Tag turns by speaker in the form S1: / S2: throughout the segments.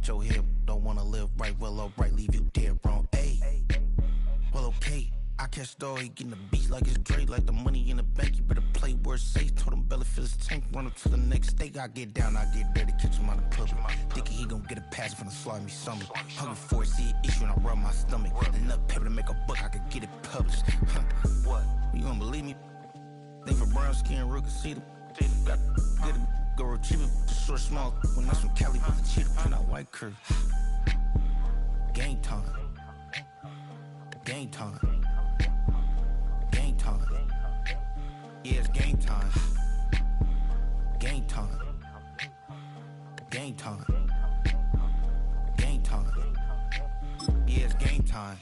S1: with your head. Don't wanna live right, well, alright, leave you dead wrong. Ayy, well, okay. I catch the dog, he getting the beat like it's Dre, like the money in the bank. You better play where it's safe. Told him belly fill his tank, run up to the next state. I get down, I get dirty, catch him on the public. Thinking he gon' get a pass from the slimy summer. Hungry for it, see an issue and I rub my stomach. Enough paper to make a book, I could get it published. What? You don't believe me? Think for brown skin, real can see them. Got get it, go retrieve it. Short, small, when that's from Cali with the cheetah print out white curve. Game time. Game time. Game time. Yeah, it's game time. Game time. Game time. Game time. Yeah, it's game time.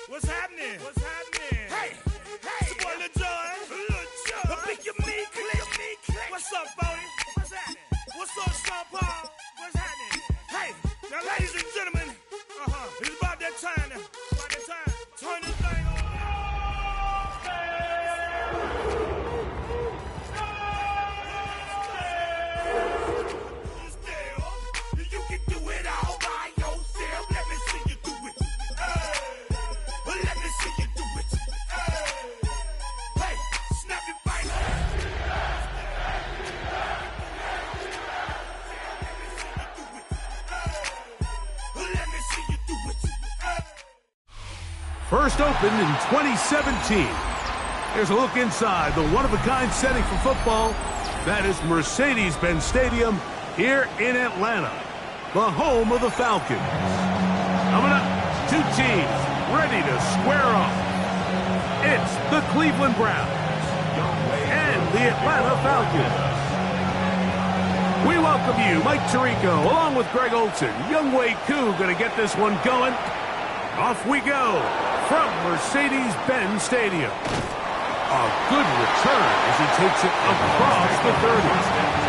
S2: What's happening? What's happening? Hey, it's your boy Lil Jon. I pick your meat click. What's up, Bodie? What's happening? What's up, Sean Paul? What's happening? Hey, now ladies and gentlemen, it's about that time now. About that time. Turn this thing on. You can do it all by yourself. Let me see you do it. Let me see you do it. Hey, snap your fingers. Let me see you do it.
S3: First opened in 2017. Here's a look inside the one-of-a-kind setting for football. That is Mercedes-Benz Stadium here in Atlanta, the home of the Falcons. Coming up, two teams ready to square off. It's the Cleveland Browns and the Atlanta Falcons. We welcome you, Mike Tirico, along with Greg Olson. Young Wei Koo going to get this one going. Off we go from Mercedes-Benz Stadium. A good return as he takes it across the 30.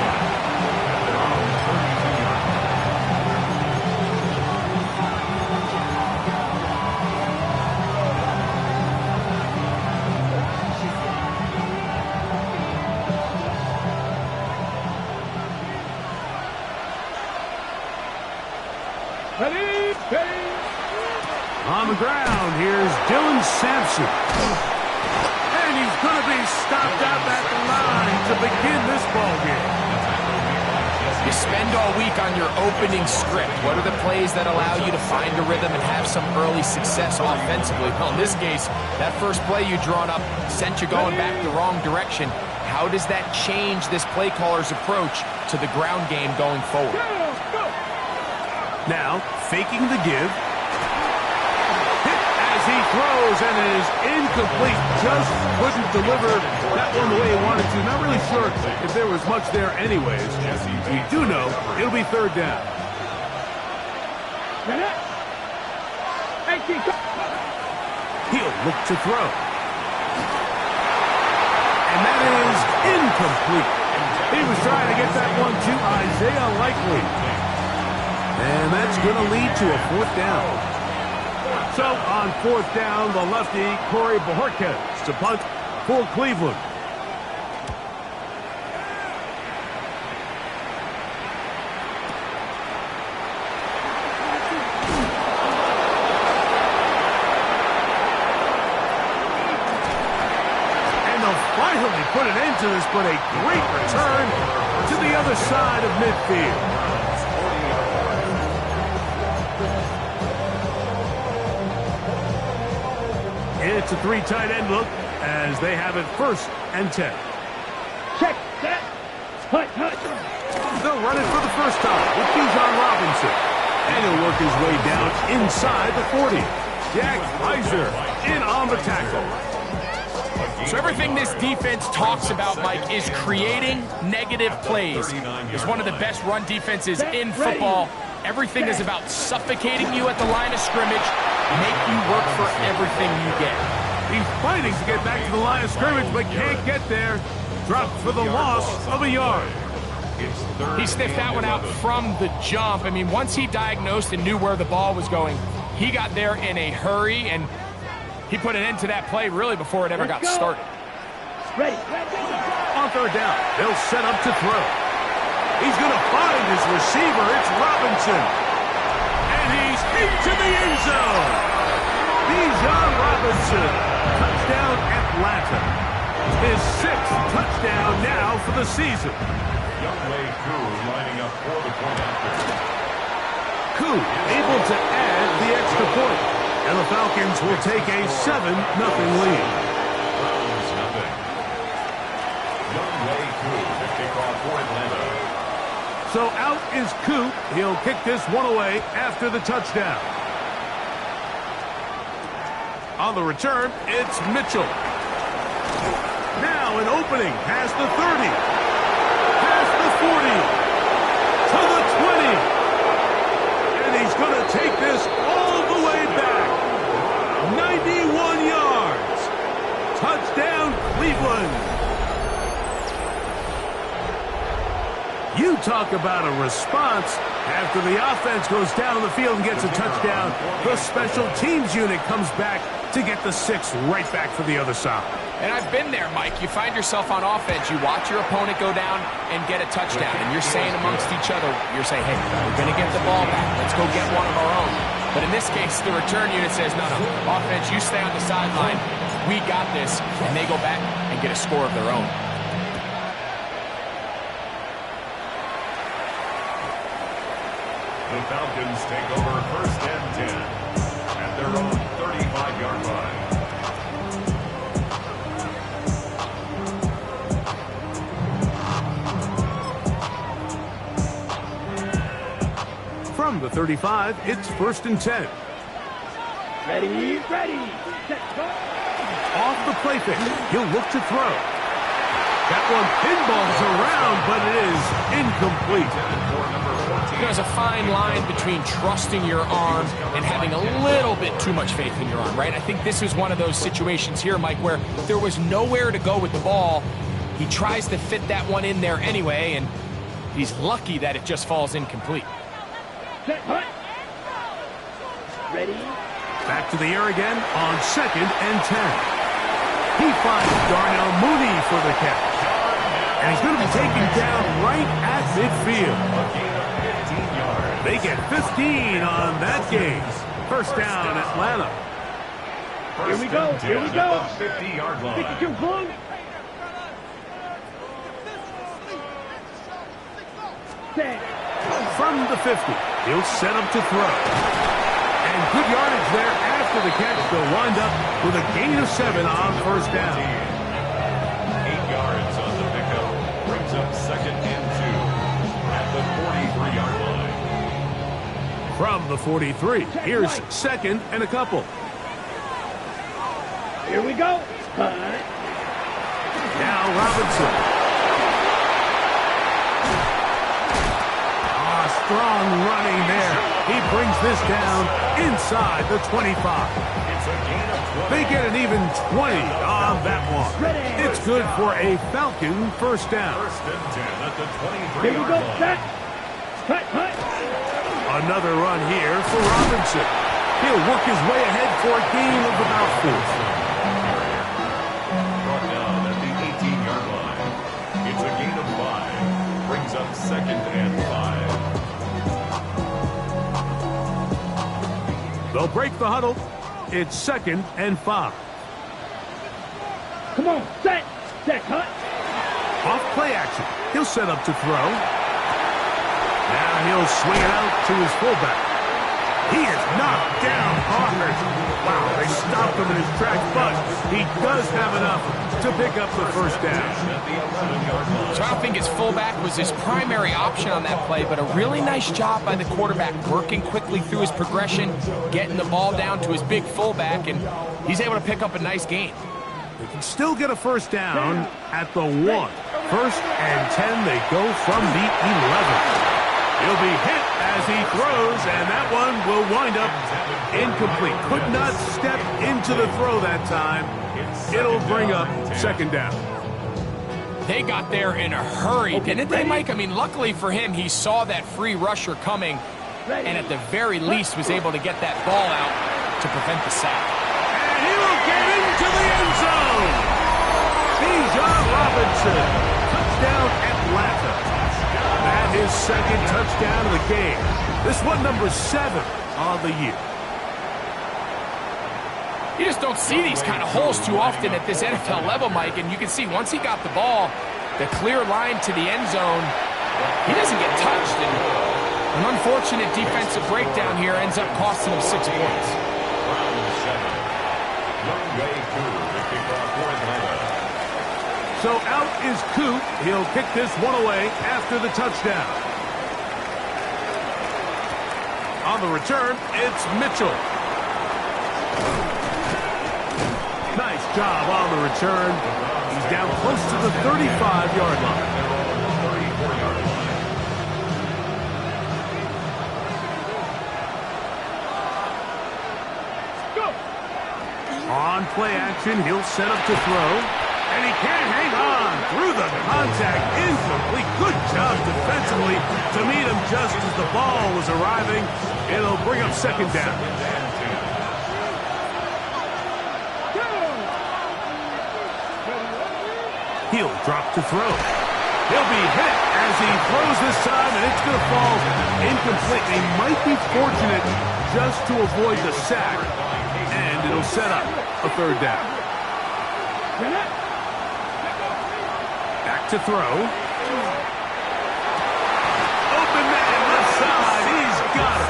S3: On the ground, here's Dylan Sampson. And he's going to be stopped out at the line to begin this ballgame.
S4: You spend all week on your opening script. What are the plays that allow you to find a rhythm and have some early success offensively? Well, in this case, that first play you drawn up sent you going back the wrong direction. How does that change this play caller's approach to the ground game going forward?
S3: Now, faking the give. Hit as he throws, and it is incomplete. Just couldn't deliver that one the way he wanted to. Not really sure if there was much there anyways. We do know it'll be third down. He'll look to throw. And that is incomplete. He was trying to get that one to Isaiah Likely. And that's going to lead to a fourth down. So on fourth down, the lefty, Corey Bojorquez, to punt for Cleveland. And they'll finally put an end to this, but a great return to the other side of midfield. It's a three tight end look as they have it first and 10.
S5: Check that. Hut.
S3: They'll run it for the first time with Bijan Robinson. And he'll work his way down inside the 40. Jack Heiser in on the tackle.
S4: So everything this defense talks about, Mike, is creating negative plays. It's one of the best run defenses in football. Everything is about suffocating you at the line of scrimmage, make you work for everything you get.
S3: He's fighting to get back to the line of scrimmage, but can't get there. Dropped for the loss of a yard.
S4: He sniffed that one out from the jump. I mean, once he diagnosed and knew where the ball was going, he got there in a hurry, and he put an end to that play really before it ever got started.
S5: Ready.
S3: On third down, they'll set up to throw. He's going to find his receiver. It's Robinson. And he's into the end zone. Bijan Robinson. Touchdown, Atlanta. His 6th touchdown now for the season.
S6: Youngway Koo lining up for the point after.
S3: Koo able to add the extra point. And the Falcons will take a 7-0 lead.
S6: Browns nothing. Youngway Koo to kick off for Atlanta.
S3: So out is Koo. He'll kick this one away after the touchdown. On the return, it's Mitchell. Now an opening past the 30. Past the 40. To the 20. And he's going to take this all the way back. 91 yards. Touchdown, Cleveland. You talk about a response. After the offense goes down on the field and gets a touchdown, the special teams unit comes back to get the 6 right back for the other side.
S4: And I've been there, Mike. You find yourself on offense, you watch your opponent go down and get a touchdown, and you're saying amongst each other, you're saying, hey, we're going to get the ball back. Let's go get one of our own. But in this case, the return unit says, no, offense, you stay on the sideline. We got this, and they go back and get a score of their own.
S6: The Falcons take over 1st and 10 at their own 35-yard line.
S3: From the 35, it's 1st and 10.
S5: Ready. Set, go.
S3: Off the play fake. He'll look to throw. That one pinballs around, but it is incomplete.
S4: There's a fine line between trusting your arm and having a little bit too much faith in your arm, right? I think this is one of those situations here, Mike, where there was nowhere to go with the ball. He tries to fit that one in there anyway, and he's lucky that it just falls incomplete.
S5: Set, hut. Ready.
S3: Back to the air again on 2nd and 10. He finds Darnell Mooney for the catch. And he's going to be taken down right at midfield. They get 15 on that game. 1st down, Atlanta.
S5: Here we go.
S6: 50-yard line.
S5: 52 blue. Set.
S3: From the 50, he'll set up to throw. And good yardage there after the catch. They'll wind up with a gain of 7 on 1st down.
S6: 8 yards on the pickup. Brings up 2nd and 2 at the 43-yard line.
S3: From the 43, here's 2nd and a couple.
S5: Here we go. Hut.
S3: Now Robinson. Strong running there. He brings this down inside the 25. They get an even 20 on that one. It's good for a Falcon 1st down.
S6: 1st and 10 at the 23-yard line.
S5: Here we go. Set. Hut.
S3: Another run here for Robinson. He'll work his way ahead for a gain of about 4.
S6: Brought down at the 18-yard line. It's a gain of 5. Brings up 2nd and 5.
S3: They'll break the huddle. It's 2nd and 5.
S5: Come on. Set, hut.
S3: Off play action. He'll set up to throw. Now he'll swing it out to his fullback. He is knocked down hard. Wow, they stopped him in his tracks, but he does have enough to pick up the 1st down.
S4: So I don't think his fullback was his primary option on that play, but a really nice job by the quarterback, working quickly through his progression, getting the ball down to his big fullback, and he's able to pick up a nice gain.
S3: They can still get a 1st down at the 1. 1st and 10, they go from the 11. He'll be hit as he throws, and that one will wind up incomplete. Could not step into the throw that time. It'll bring up 2nd down.
S4: They got there in a hurry, didn't they, Mike? I mean, luckily for him, he saw that free rusher coming, and at the very least was able to get that ball out to prevent the sack.
S3: And he will get into the end zone. Bijan Robinson. Touchdown, Atlanta. That is second touchdown of the game. This one number 7 on the year.
S4: You just don't see these kind of holes too often at this NFL level, Mike, and you can see once he got the ball, the clear line to the end zone, he doesn't get touched, and an unfortunate defensive breakdown here ends up costing him 6 points.
S3: So out is Coop. He'll kick this one away after the touchdown. On the return, it's Mitchell. Nice job on the return. He's down close to the 35-yard line. On play action, he'll set up to throw. And he can't hang on through the contact. Incomplete. Good job defensively to meet him just as the ball was arriving. It'll bring up second down. He'll drop to throw. He'll be hit as he throws this time, and it's going to fall incomplete. They might be fortunate just to avoid the sack, and it'll set up a third down. Back to throw. Open man left side. He's got it.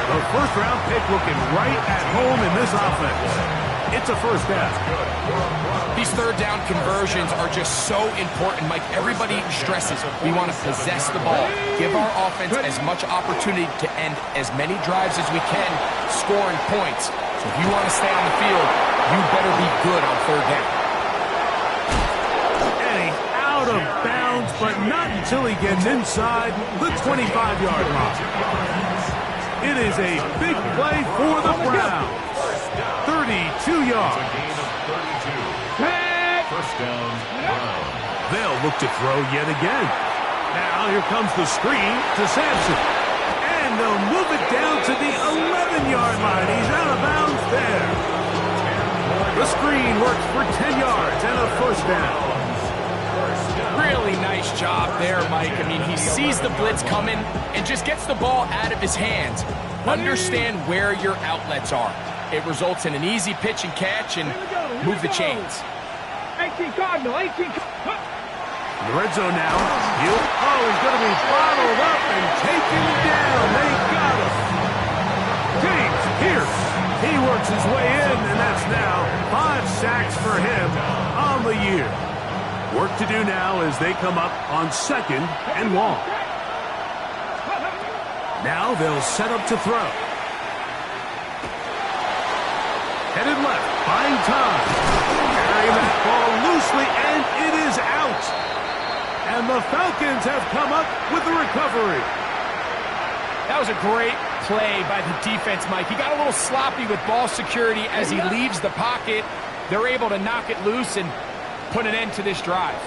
S3: The first-round pick looking right at home in this offense. It's a first down.
S4: These third down conversions are just so important, Mike. Everybody stresses we want to possess the ball, give our offense as much opportunity to end as many drives as we can, scoring points. So if you want to stay on the field, you better be good on third down.
S3: And he's out of bounds, but not until he gets inside the 25-yard line. It is a big play for the Browns. 32 yards.
S6: First down, Browns.
S3: They'll look to throw yet again. Now here comes the screen to Sampson. And they'll move it down to the 11-yard line. He's out of bounds there. The screen works for 10 yards and a first down.
S4: Really nice job there, Mike. I mean, he sees the blitz coming and just gets the ball out of his hands. Understand where your outlets are. It results in an easy pitch and catch and move the chains.
S5: 18 Cardinal, 18
S3: In the red zone now. He's going to be bottled up and taken down. They got him. James Pierce. He works his way in, and that's now 5 sacks for him on the year. Work to do now as they come up on second and long. Now they'll set up to throw. Headed left, buying time. Carrying that ball loosely, and it is out. And the Falcons have come up with the recovery.
S4: That was a great play by the defense, Mike. He got a little sloppy with ball security as he leaves the pocket. They're able to knock it loose and put an end to this drive.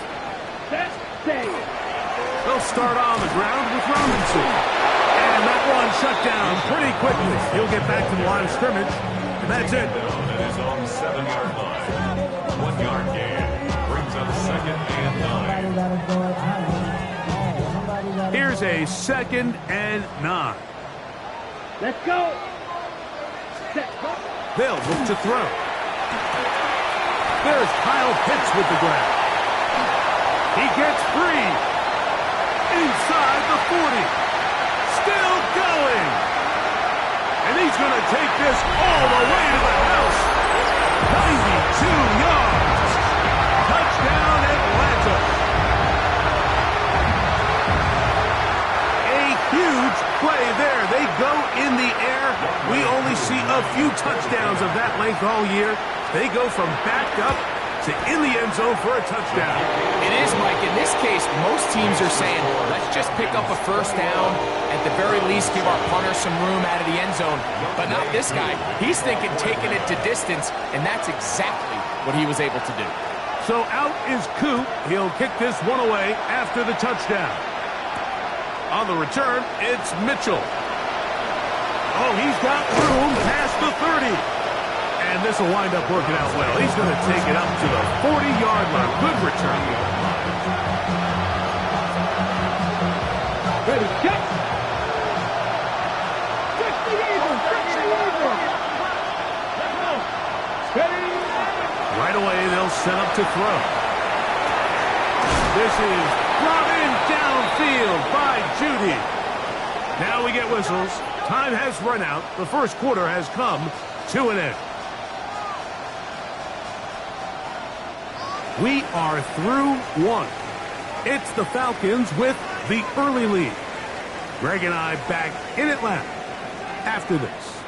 S3: They'll start on the ground with Robinson. And that one shut down pretty quickly. He'll get back to the line of scrimmage. And that's it.
S6: That is on the 7-yard line. 1-yard gain. Brings up second and 9.
S3: Here's a second and 9.
S5: Let's go.
S3: They'll look to throw. There's Kyle Pitts with the grab. He gets free. Inside the 40. Still going. And he's going to take this all the way to the house. 92 yards. Touchdown, Atlanta. A huge play there. They go in the air. We only see a few touchdowns of that length all year. They go from backed up to in the end zone for a touchdown.
S4: It is, Mike. In this case, most teams are saying, let's just pick up a first down. At the very least, give our punter some room out of the end zone. But not this guy. He's thinking taking it to distance, and that's exactly what he was able to do.
S3: So out is Coop. He'll kick this one away after the touchdown. On the return, it's Mitchell. Oh, he's got room past the 30. And this will wind up working out well. He's going to take it up to the 40-yard line. Good return.
S5: Ready, check. Check the eagle. Ready.
S3: Right away, they'll set up to throw. This is brought in downfield by Judy. Now we get whistles. Time has run out. The first quarter has come to an end. We are through one. It's the Falcons with the early lead. Greg and I back in Atlanta after this.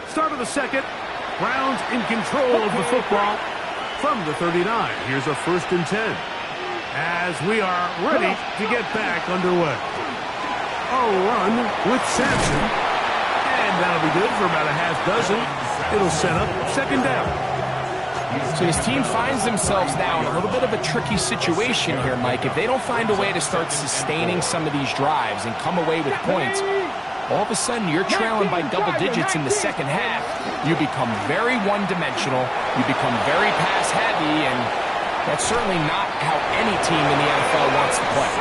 S3: Start of the second. Browns in control of the football from the 39. Here's a 1st and 10. As we are ready to get back underway. A run with Sampson. And that'll be good for about a half dozen. It'll set up 2nd down.
S4: So his team finds themselves now in a little bit of a tricky situation here, Mike. If they don't find a way to start sustaining some of these drives and come away with points, all of a sudden you're trailing by double digits in the second half. You become very one-dimensional. You become very pass-heavy, and that's certainly not how any team in the NFL wants to play.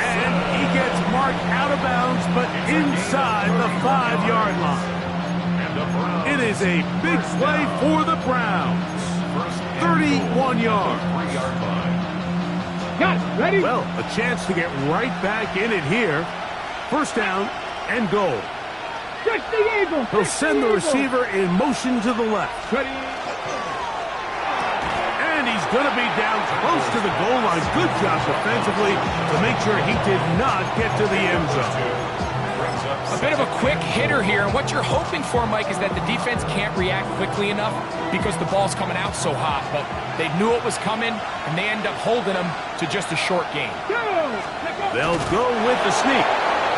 S3: And he gets marked out of bounds, but inside the 5-yard line. It is a big play for the Browns. 31 yards.
S5: Got it. Ready?
S3: Well, a chance to get right back in it here. 1st down and goal.
S5: Check the eagle.
S3: He'll send the receiver in motion to the left.
S5: Ready.
S3: And he's going to be down close to the goal line. Good job defensively to make sure he did not get to the end zone.
S4: A bit of a quick hitter here, and what you're hoping for, Mike, is that the defense can't react quickly enough because the ball's coming out so hot, but they knew it was coming, and they end up holding them to just a short gain.
S3: They'll go with the sneak,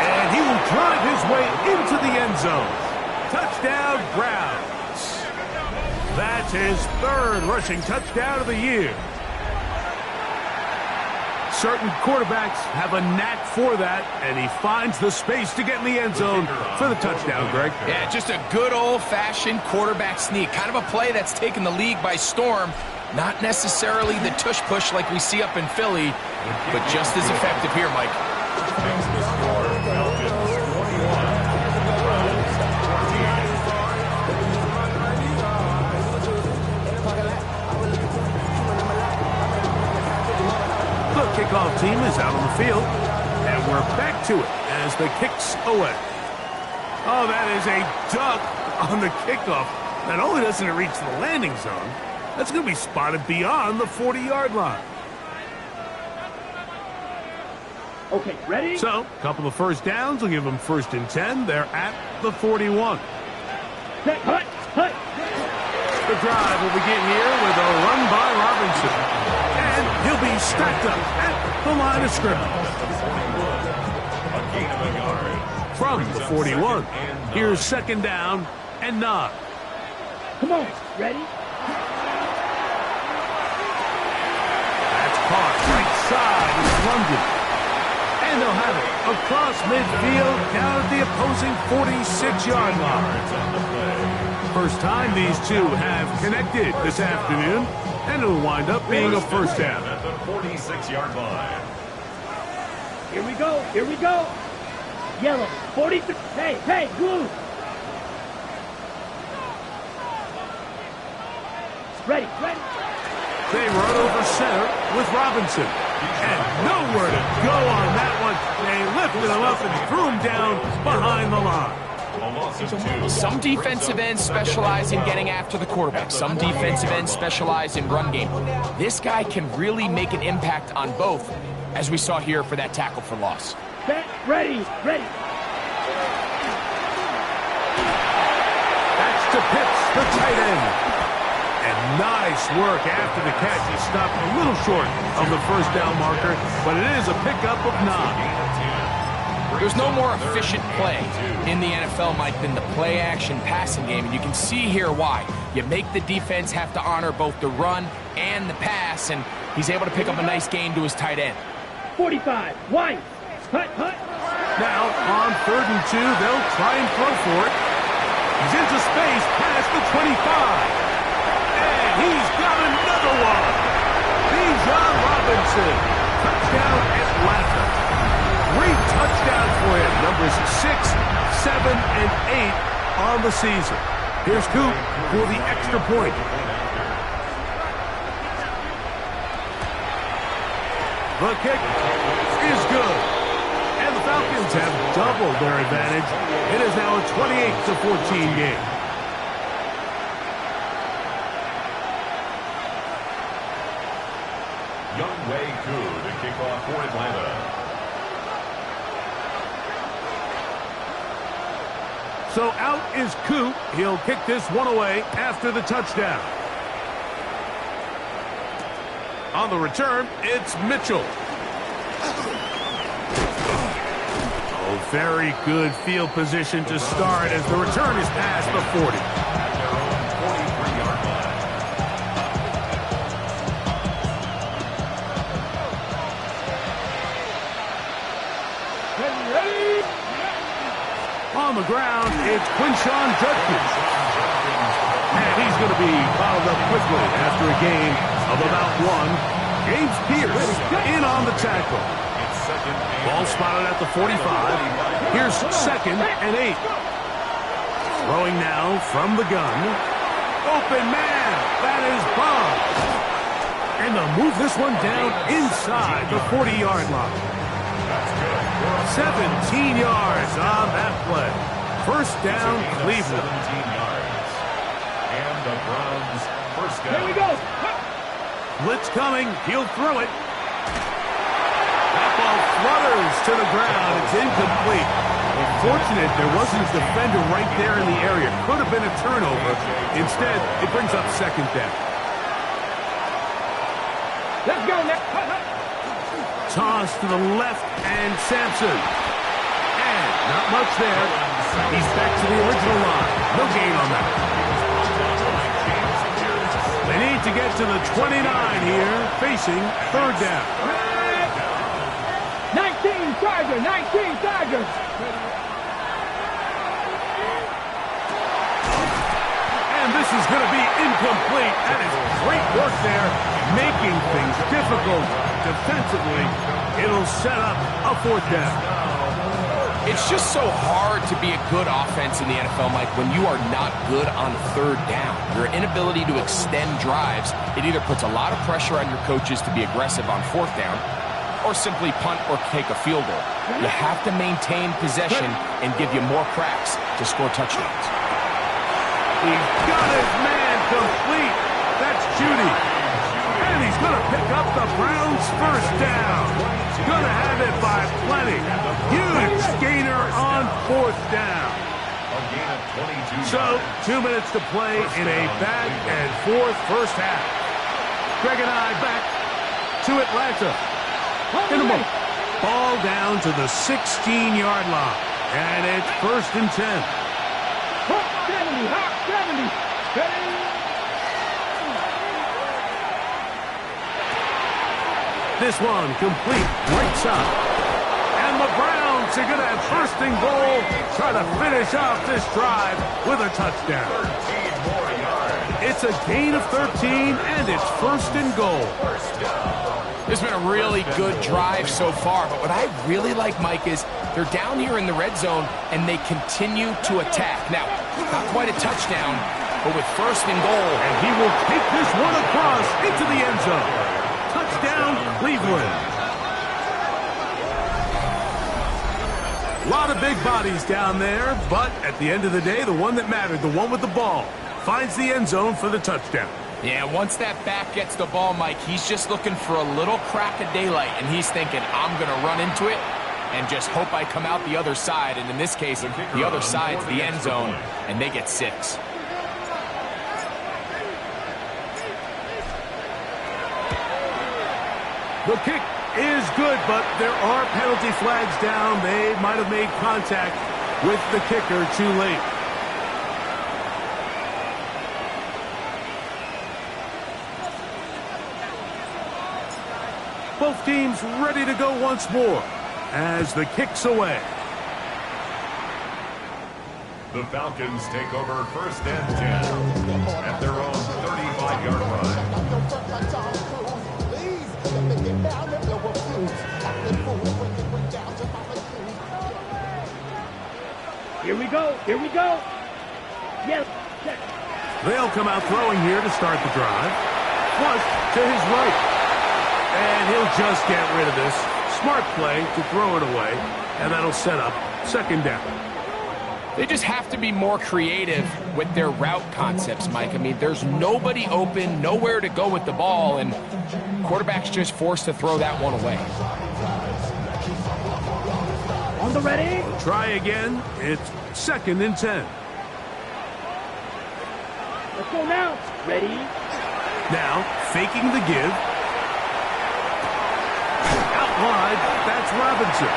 S3: and he will drive his way into the end zone. Touchdown, Browns. That's his 3rd rushing touchdown of the year. Certain quarterbacks have a knack for that, and he finds the space to get in the end zone for the touchdown, Greg.
S4: Yeah, just a good old-fashioned quarterback sneak. Kind of a play that's taken the league by storm. Not necessarily the tush-push like we see up in Philly, but just as effective here, Mike.
S6: Makes the score Falcons 21.
S3: The kickoff team is out on the field, and we're back to it as the kick's away. Oh, that is a duck on the kickoff. Not only doesn't it reach the landing zone, that's going to be spotted beyond the 40-yard line.
S5: Okay, ready?
S3: So, a couple of 1st downs will give them 1st and 10. They're at the 41.
S5: Set, hut, hut.
S3: The drive will begin here with a run by Robinson. And he'll be stacked up at the line of scrimmage.
S6: A gain of a yard.
S3: From the 41, here's 2nd down and 9.
S5: Come on, ready?
S3: That's caught right side of London. And they'll have it across midfield down at the opposing 46-yard line. First time these two have connected this afternoon, and it'll wind up being a 1st down.
S6: At the 46-yard line.
S5: Here we go, here we go. Yellow, 43. Hey, blue. Ready.
S3: They run over center with Robinson. And nowhere to go on that one. They lifted him up and threw him down behind the line.
S4: Some defensive ends specialize in getting after the quarterback. Some defensive ends specialize in run game. This guy can really make an impact on both, as we saw here for that tackle for loss.
S5: Set, ready.
S3: That's to Pitts, the tight end. And nice work after the catch. He stopped a little short of the 1st down marker, but it is a pickup of 9.
S4: There's no more efficient play in the NFL, Mike, than the play-action passing game, and you can see here why. You make the defense have to honor both the run and the pass, and he's able to pick up a nice gain to his tight end.
S5: 45, wide. Hut.
S3: Now, on 3rd and 2, they'll try and throw for it. He's into space past the 25. And he's got another one. Bijan Robinson. Touchdown Atlanta. 3 touchdowns for him. Numbers 6, 7, and 8 on the season. Here's Coop for the extra point. The kick is good. And the Falcons have doubled their advantage. It is now a 28-14 game.
S6: Younghoe Koo to kick off for Atlanta.
S3: So out is Koo. He'll kick this one away after the touchdown. On the return, it's Mitchell. Oh, very good field position to start as the return is past the 40.
S6: Their own 43-yard line.
S5: Ready?
S3: On the ground, it's Quinshawn Judkins. And he's going to be fouled up quickly after a game of about 1. James Pierce in on the tackle. Ball spotted at the 45. Here's 2nd and 8. Throwing now from the gun. Open man. That is Bob. And they'll move this one down inside the 40-yard line. 17 yards on that play. First down, Cleveland.
S6: 17 yards. And the Browns first down.
S5: Here we go.
S3: Blitz coming. He'll throw it. That ball flutters to the ground. It's incomplete. Fortunate there wasn't a defender right there in the area. Could have been a turnover. Instead, it brings up 2nd down.
S5: Let's go next.
S3: Toss to the left, and Sampson. And not much there. He's back to the original line. No gain on that. They need to get to the 29 here, facing 3rd down.
S5: 19 Chargers, 19 Chargers.
S3: And this is going to be incomplete. That is great work there, making things difficult defensively. It'll set up a 4th down.
S4: It's just so hard to be a good offense in the NFL, Mike, when you are not good on 3rd down. Your inability to extend drives, it either puts a lot of pressure on your coaches to be aggressive on 4th down or simply punt or take a field goal. You have to maintain possession and give you more cracks to score touchdowns.
S3: He's got his man complete. That's Judy. And he's going to pick up the Browns' first down. Going to have it by plenty. Huge gainer on 4th down.
S6: A gain of 22
S3: So, 2 minutes to play in a back-and-forth first half. Greg and I back to Atlanta. In a moment. Ball down to the 16-yard line. And it's 1st and 10.
S5: Hawk 70, Hawk 70. Ready?
S3: This one complete, right side. And the Browns are going to have 1st and goal, try to finish off this drive with a touchdown.
S6: 13 more yards.
S3: It's a gain of 13, and it's 1st and goal.
S4: This has been a really good drive so far, but what I really like, Mike, is they're down here in the red zone, and they continue to attack. Now, not quite a touchdown, but with 1st and goal.
S3: And he will take this one across into the end zone. Touchdown, Cleveland. A lot of big bodies down there, but at the end of the day, the one that mattered, the one with the ball, finds the end zone for the touchdown.
S4: Yeah, once that back gets the ball, Mike, he's just looking for a little crack of daylight, and he's thinking, I'm going to run into it and just hope I come out the other side. And in this case, the other side's the end zone, and they get 6.
S3: The kick is good, but there are penalty flags down. They might have made contact with the kicker too late. Both teams ready to go once more as the kick's away.
S6: The Falcons take over 1st and 10 at their own 35-yard line.
S5: Here we go. Here we go. Yes.
S3: They'll come out throwing here to start the drive. Flush to his right. And he'll just get rid of this. Smart play to throw it away. And that'll set up 2nd down.
S4: They just have to be more creative with their route concepts, Mike. I mean, there's nobody open, nowhere to go with the ball, and quarterback's just forced to throw that one away.
S5: On the ready.
S3: Try again. It's 2nd and 10.
S5: Let's go now. Ready.
S3: Now, faking the give. Out wide, that's Robinson.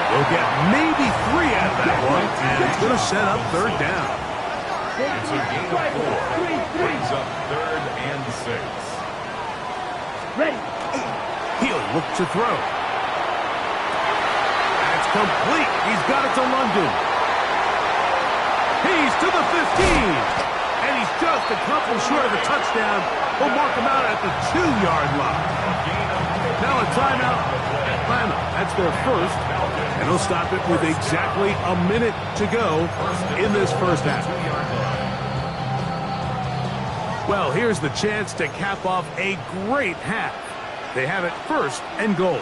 S3: They'll get maybe 3 out of that one, and it's going to set up 3rd down.
S6: It's a gain of 4. Brings up 3rd and 6.
S5: Ready.
S3: He'll look to throw. That's complete. He's got it to London. He's to the 15. And he's just a couple short of a touchdown. We'll mark him out at the 2-yard line. Now a timeout. Atlanta, that's their first. And they'll stop it with exactly a minute to go in this first half. Well, here's the chance to cap off a great half. They have it 1st and goal.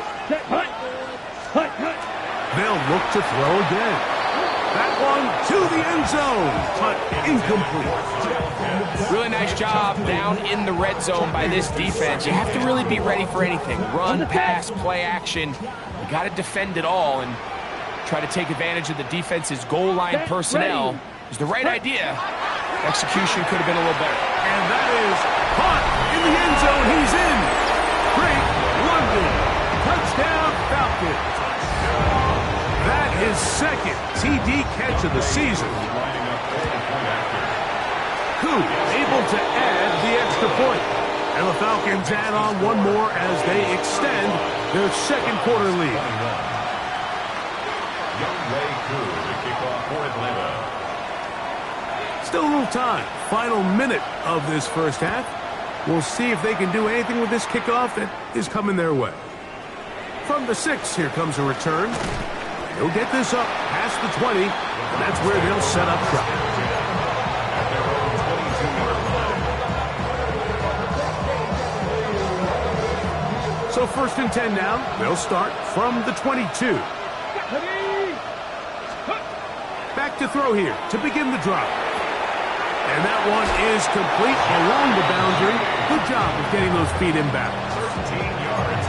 S3: They'll look to throw again. That one to the end zone, but incomplete.
S4: Really nice job down in the red zone by this defense. You have to really be ready for anything. Run, pass, play action. You got to defend it all and try to take advantage of the defense's goal line personnel. It was the right idea. Execution could have been a little better.
S3: And that is caught in the end zone. He's in. Great London. Touchdown Falcons. That is 2nd TD catch of the season. Who able to add the extra point. And the Falcons add on one more as they extend their 2nd quarter lead.
S6: Young Ray Koo to kick off for Atlanta.
S3: Still a little time. Final minute of this first half. We'll see if they can do anything with this kickoff that is coming their way. From the 6, here comes a return. He'll get this up past the 20, and that's where they'll set up shop. So 1st and 10 now. They'll start from the 22. Back to throw here to begin the drive. And that one is complete along the boundary. Good job of getting those feet in bounds.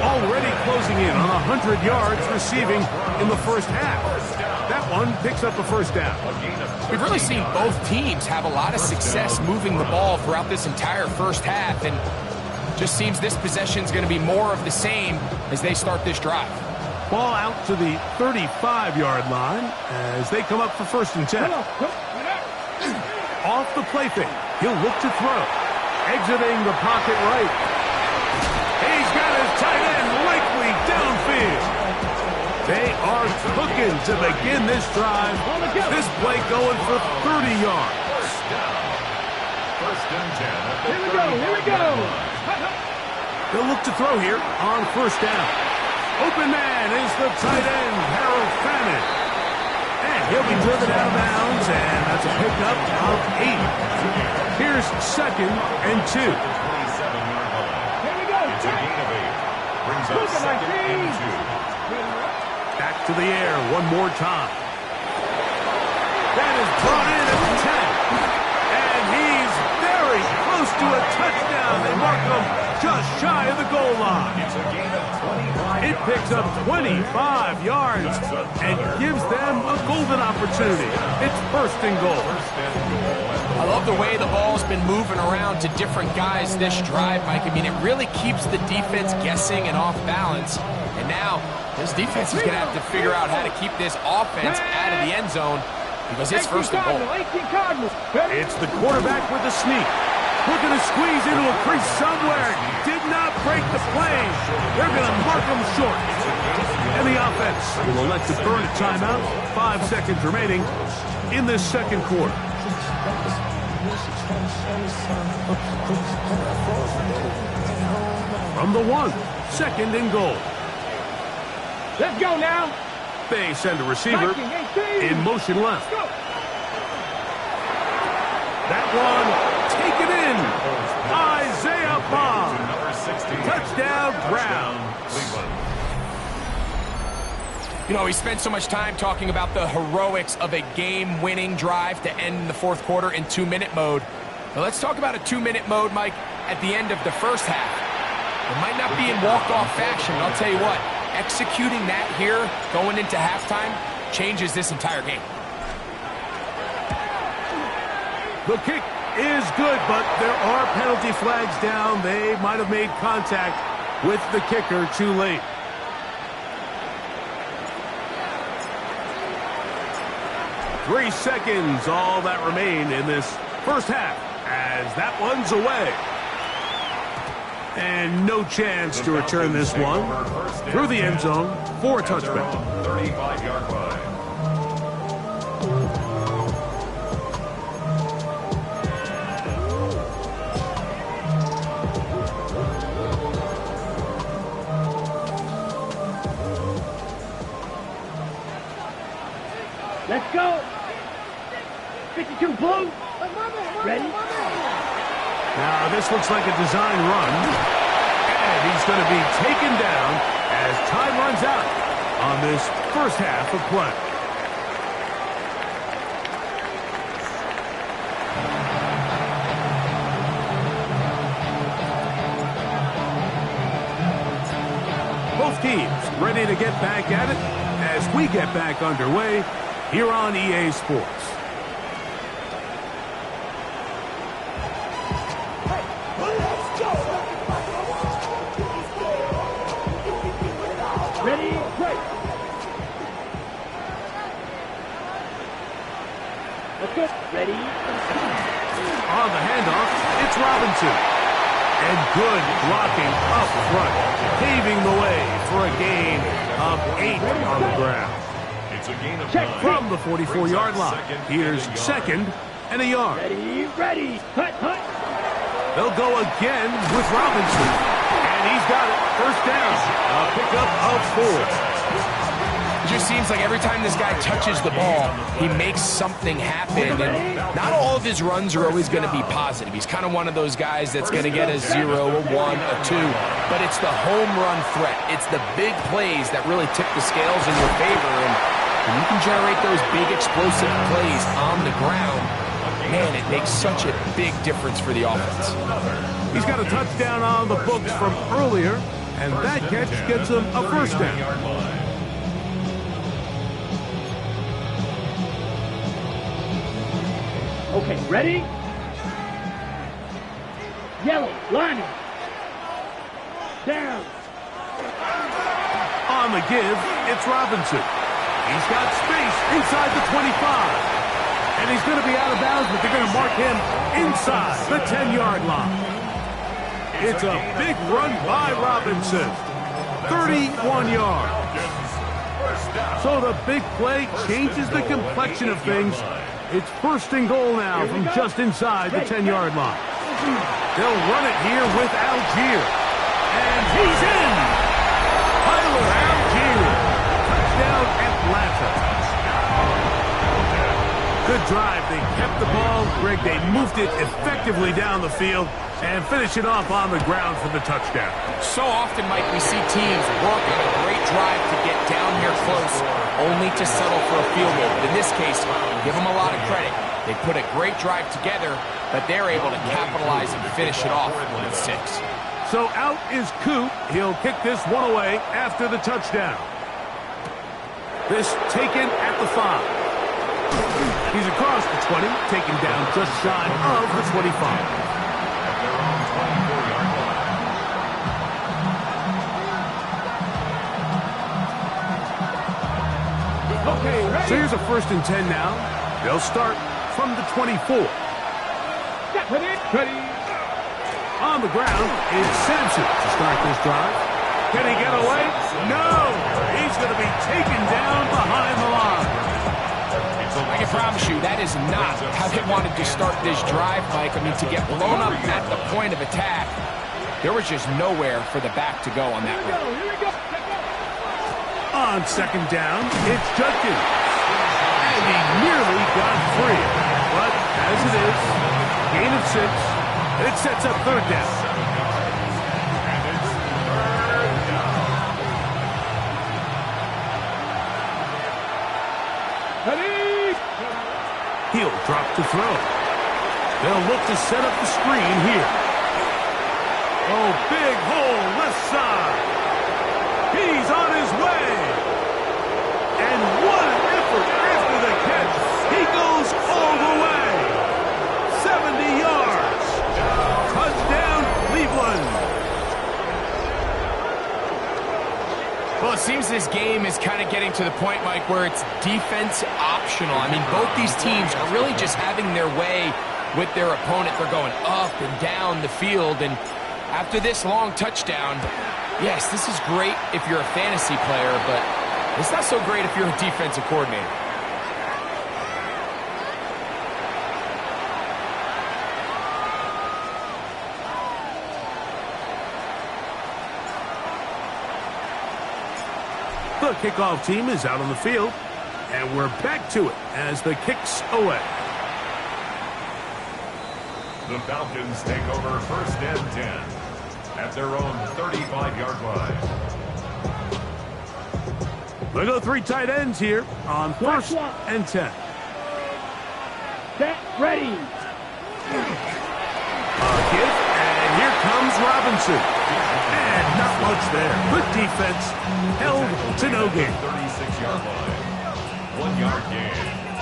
S3: Already closing in on 100 yards receiving in the first half. That one picks up a 1st down.
S4: We've really seen both teams have a lot of success moving the ball throughout this entire first half, and just seems this possession is going to be more of the same as they start this drive.
S3: Ball out to the 35-yard line as they come up for 1st and 10. Off the play fake. He'll look to throw. Exiting the pocket right. He's got his tight end likely downfield. They are cooking to begin this drive. This play going for 30 yards.
S6: First and 10.
S5: Here we go. Here we go.
S3: They'll look to throw here on 1st down. Open man is the tight end, Harold Fannin. And he'll be driven out of bounds, and that's a pickup of 8. Here's 2nd and 2.
S6: It's a gain of 8. Brings up 2nd and 2.
S3: Back to the air one more time. That is brought in at the 10. And he's very close to a touchdown. They mark him just shy of the goal line.
S6: It's a gain of 25.
S3: It picks up 25 yards and gives them a golden opportunity. It's 1st and goal.
S4: I love the way the ball's been moving around to different guys this drive, Mike. I mean, it really keeps the defense guessing and off balance. And now, this defense is going to have to figure out how to keep this offense out of the end zone because it's 1st and goal.
S3: It's the quarterback with the sneak. Looking to squeeze into a crease somewhere. Did not break the play. They're going to mark him short. And the offense will elect to burn a timeout. 5 seconds remaining. in this second quarter. From the 1, 2nd and goal.
S5: Let's go now.
S3: They send a receiver in motion left. That one, take it in. Isaiah Bond. Touchdown, Browns.
S4: You know, we spent so much time talking about the heroics of a game-winning drive to end the fourth quarter in 2-minute mode. Now let's talk about a 2-minute mode, Mike, at the end of the first half. It might not be in walk-off fashion, but I'll tell you what, executing that here going into halftime changes this entire game.
S3: The kick is good, but there are penalty flags down. They might have made contact with the kicker too late. Three seconds, all that remain in this first half, as that one's away. And no chance to return this one through the end zone for a touchback.
S6: 35-yard line.
S5: Let's go. 52 blue. Ready?
S3: Now this looks like a design run, and he's going to be taken down as time runs out on this first half of play. Both teams ready to get back at it as we get back underway here on EA Sports.
S5: Ready? Break. Let's go. Ready?
S3: On the handoff, it's Robinson. And good blocking up front, paving the way for a gain of 8 on the ground.
S6: It's a gain of
S3: Check
S6: 9.
S3: from the 44-yard line. Here's 2nd and a yard.
S5: Ready? Ready. Hut, hut.
S3: They'll go again with Robinson. And he's got it. First down. A pickup of 4.
S4: It just seems like every time this guy touches the ball, he makes something happen. And not all of his runs are always going to be positive. He's kind of one of those guys that's going to get a 0, a 1, a 2. But it's the home run threat. It's the big plays that really tip the scales in your favor. And when you can generate those big explosive plays on the ground, man, it makes such a big difference for the offense.
S3: He's got a touchdown on the books from earlier, and that catch gets him a first down.
S5: Okay, ready? Yellow, lining. Down.
S3: On the give, it's Robinson. He's got space inside the 25. And he's going to be out of bounds, but they're going to mark him inside the 10-yard line. It's a big run by Robinson. 31 yards. So the big play changes the complexion of things. It's 1st and goal now from just inside the 10-yard line. They'll run it here with Algier. And he's in! Tyler Algier. Touchdown, Atlanta. Good drive. They kept the ball. Greg, they moved it effectively down the field and finish it off on the ground for the touchdown.
S4: So often, Mike, we see teams work on a great drive to get down here close, only to settle for a field goal. But in this case, give them a lot of credit. They put a great drive together, but they're able to capitalize and finish it off with 6.
S3: So out is Coop. He'll kick this one away after the touchdown. This taken at the 5. He's across the 20, taken down just shy of the 25.
S5: Okay, ready?
S3: So here's a 1st and 10 now. They'll start from the 24.
S5: Step with it. Ready?
S3: On the ground is Sampson to start this drive. Can he get away? No! He's going to be taken down behind the line.
S4: I can promise you, that is not how they wanted to start this drive, Mike. I mean, to get blown up at the point of attack, there was just nowhere for the back to go on that one.
S3: On second down, it's Judkins. And he nearly got free. But as it is, gain of 6, and it sets up third down. He'll drop to throw. They'll look to set up the screen here. Oh, big hole left side. He's on his way. And what an effort after the catch. He goes all the way. 70 yards. Touchdown, Cleveland.
S4: Well, it seems this game is kind of getting to the point, Mike, where it's defense optional. I mean, both these teams are really just having their way with their opponent. They're going up and down the field, and after this long touchdown, yes, this is great if you're a fantasy player, but it's not so great if you're a defensive coordinator.
S3: The kickoff team is out on the field, and we're back to it as the kick's away.
S6: The Falcons take over 1st and 10 at their own 35-yard line.
S3: They go 3 tight ends here on 1st and 10.
S5: Set, ready.
S3: Give, and here comes Robinson. And not much there. Good defense. Held to no gain.
S6: 36-yard line. 1-yard gain.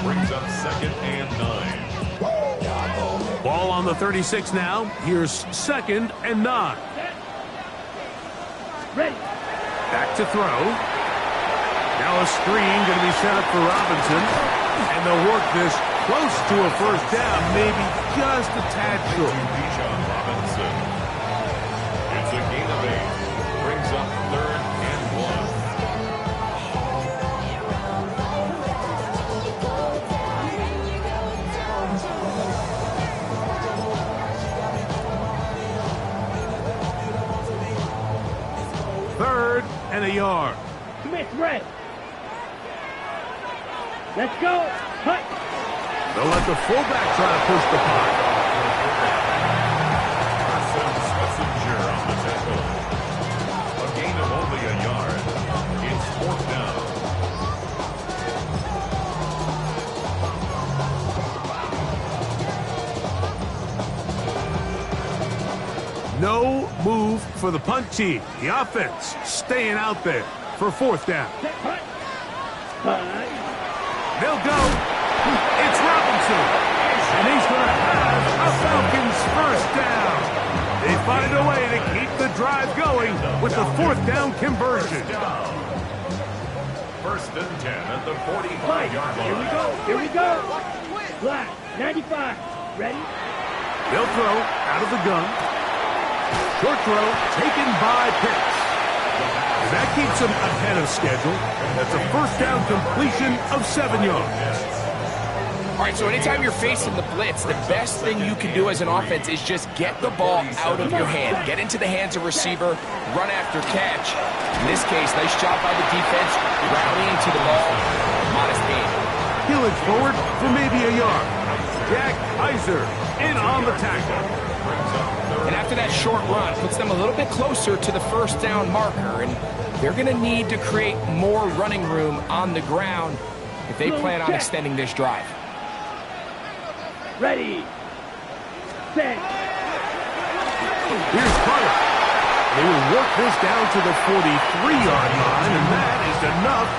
S6: Brings up 2nd and 9.
S3: Ball on the 36 now. Here's 2nd and 9.
S5: Ready.
S3: Back to throw. Now a screen going to be set up for Robinson. And they'll work this close to a first down. Maybe just a tad short.
S6: Robinson. It's a gain of 8. Brings up 3rd and
S3: 1. 3rd and a yard.
S5: Smith, red. Let's go. Hut.
S3: They'll let the fullback try to push the punt.
S6: Schlesinger on the tackle. A gain of only a yard. It's 4th down.
S3: No move for the punt team. The offense staying out there for 4th down.
S5: Set, hut. Hut.
S3: They'll go. It's Robinson. And he's going to have a Falcons first down. They find a way to keep the drive going with the 4th down conversion.
S6: 1st and 10 at the 45-yard line.
S5: Here we go. Here we go. Black, 95. Ready?
S3: They'll throw out of the gun. Short throw taken by Pitts. And that keeps them ahead of schedule. That's a first down completion of 7 yards.
S4: All right, so anytime you're facing the blitz, the best thing you can do as an offense is just get the ball out of your hand. Get into the hands of receiver, run after catch. In this case, nice job by the defense, rallying to the ball. Modest gain.
S3: He'll forward for maybe a yard. Jack Heiser in on the tackle.
S4: And after that short run, puts them a little bit closer to the first down marker, and they're going to need to create more running room on the ground if they plan on extending this drive.
S5: Ready. Set.
S3: Here's Carter. They will work this down to the 43-yard line, and that is enough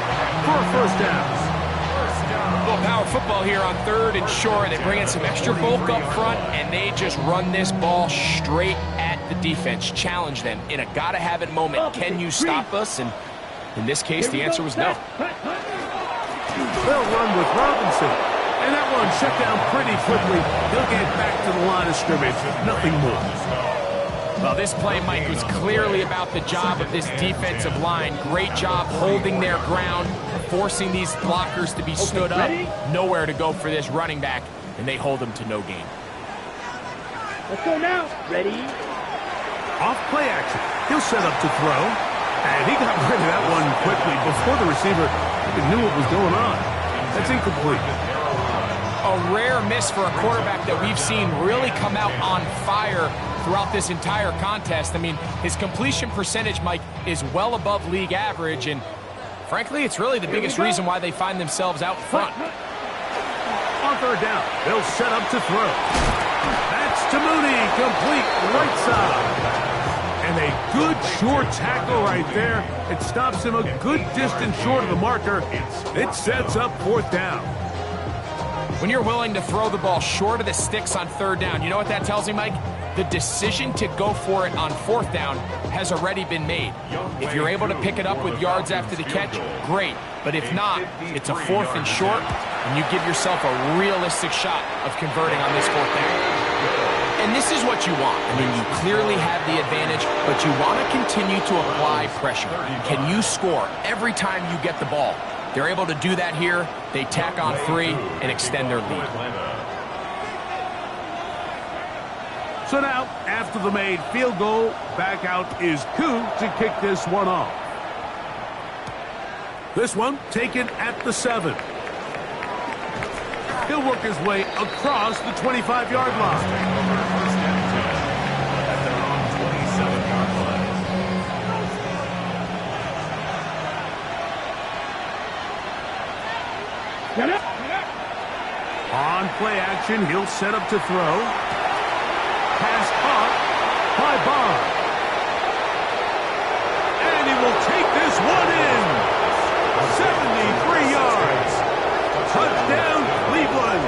S3: for a first down.
S4: A little power football here on 3rd and short. They bring in some extra bulk up front, and they just run this ball straight at the defense. Challenge them in a gotta-have-it moment. Can you stop us? And in this case, the answer was no.
S3: They'll run with Robinson. And that one shut down pretty quickly. He'll get back to the line of scrimmage. Nothing more.
S4: Well, this play, Mike, was clearly about the job of this defensive line. Great job holding their ground, forcing these blockers to be stood up. Nowhere to go for this running back, and they hold him to no gain.
S5: Let's go now. Ready?
S3: Off play action. He'll set up to throw. And he got rid of that one quickly before the receiver even knew what was going on. That's incomplete.
S4: A rare miss for a quarterback that we've seen really come out on fire throughout this entire contest. I mean, his completion percentage, Mike, is well above league average, and frankly, it's really the biggest reason why they find themselves out front.
S3: On third down, they'll set up to throw. That's to Mooney, complete right side. And a good short tackle right there. It stops him a good distance short of the marker. It sets up fourth down.
S4: When you're willing to throw the ball short of the sticks on third down, you know what that tells me, Mike? The decision to go for it on fourth down has already been made. If you're able to pick it up with yards after the catch, great. But if not, it's a fourth and short, and you give yourself a realistic shot of converting on this fourth down. And this is what you want. I mean, you clearly have the advantage, but you want to continue to apply pressure. Can you score every time you get the ball? They're able to do that here. They tack on 3 and extend their lead.
S3: So now, after the made field goal, back out is Koo to kick this one off. This one taken at the 7. He'll work his way across the 25-yard line.
S6: First and 10 at their own 27-yard line.
S3: On play action, he'll set up to throw. Pass caught by Bond. And he will take this one in. 73 yards. Touchdown, Cleveland.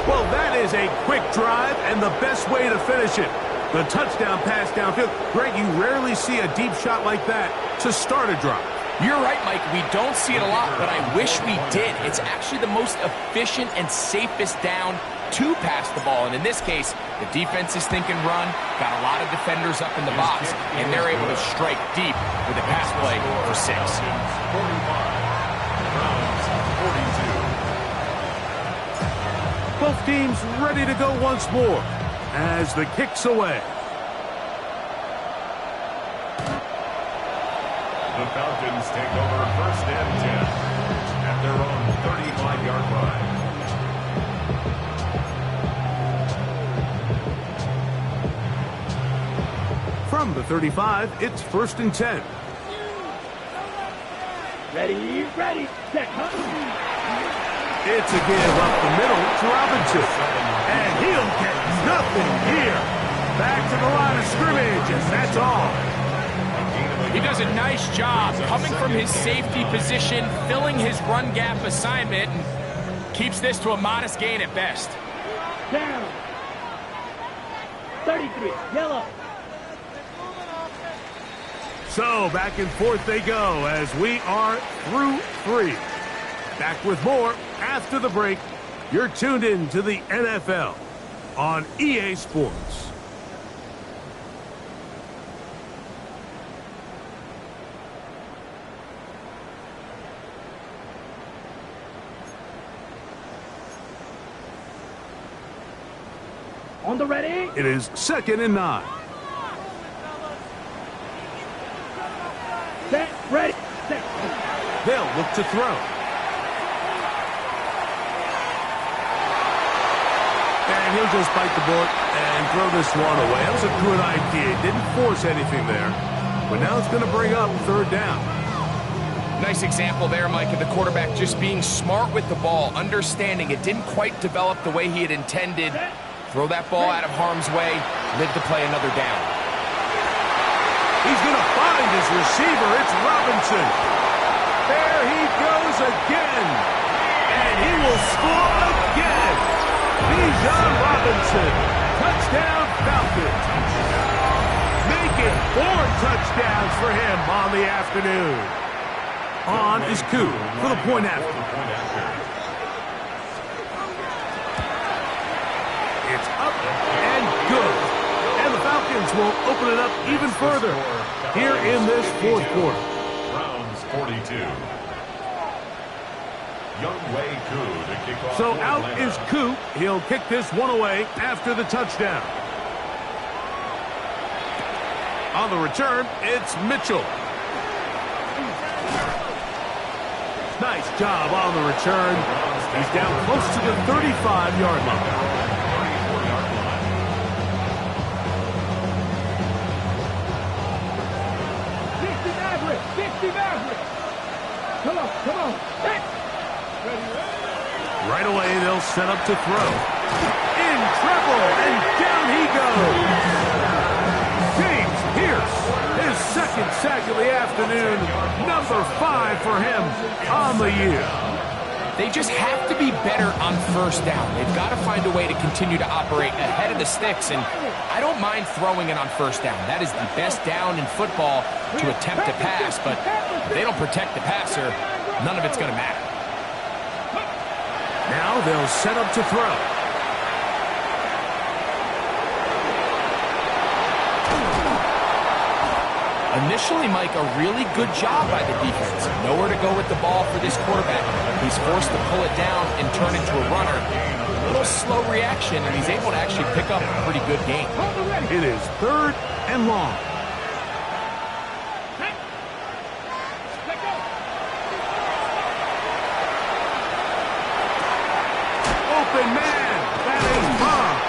S3: Well, that is a quick drive and the best way to finish it. The touchdown pass downfield. Greg, you rarely see a deep shot like that to start a drive.
S4: You're right, Mike. We don't see it a lot, but I wish we did. It's actually the most efficient and safest down to pass the ball. And in this case, the defense is thinking run, got a lot of defenders up in the box, and they're able to strike deep with a pass play for 6.
S6: 45. Browns 42.
S3: Both teams ready to go once more as the kick's away.
S6: The Falcons take over first and 10 at their own 35-yard line.
S3: From the 35, it's first and 10.
S5: Ready, set,
S3: It's a give up the middle to Robinson. And he'll get nothing here. Back to the line of scrimmage, and that's all.
S4: He does a nice job coming from his safety position, filling his run gap assignment, and keeps this to a modest gain at best.
S5: down. 33, yellow.
S3: So back and forth they go as we are through 3. Back with more after the break. You're tuned in to the NFL on EA Sports.
S5: On the ready.
S3: It is 2nd and 9.
S5: Set, ready, set.
S3: They'll look to throw. And he'll just bite the bullet and throw this one away. That was a good idea. Didn't force anything there. But now it's going to bring up 3rd down.
S4: Nice example there, Mike, of the quarterback just being smart with the ball, understanding it didn't quite develop the way he had intended. Throw that ball out of harm's way, live to play another down.
S3: He's going to find his receiver. It's Robinson. There he goes again. And he will score again. Bijan Robinson. Touchdown, Falcons. Make it 4 touchdowns for him on the afternoon. On is Koo for the point after. It's up Falcons will open it up even further here in this fourth quarter.
S6: Browns 42.
S3: So out is Coop. He'll kick this one away after the touchdown. On the return, it's Mitchell. Nice job on the return. He's down close to the 35-yard line.
S5: 60 Maverick. Come on. Hey.
S3: Right away, they'll set up to throw. In trouble, and down he goes. James Pierce, his second sack of the afternoon, number 5 for him on the year.
S4: They just have to be better on first down. They've got to find a way to continue to operate ahead of the sticks, and I don't mind throwing it on first down. That is the best down in football to attempt to pass, but if they don't protect the passer, none of it's going to matter.
S3: Now they'll set up to throw.
S4: Initially, Mike, a really good job by the defense. Nowhere to go with the ball for this quarterback. He's forced to pull it down and turn into a runner. A little slow reaction, and he's able to actually pick up a pretty good game.
S3: It is 3rd and long. Open man. That is Bob.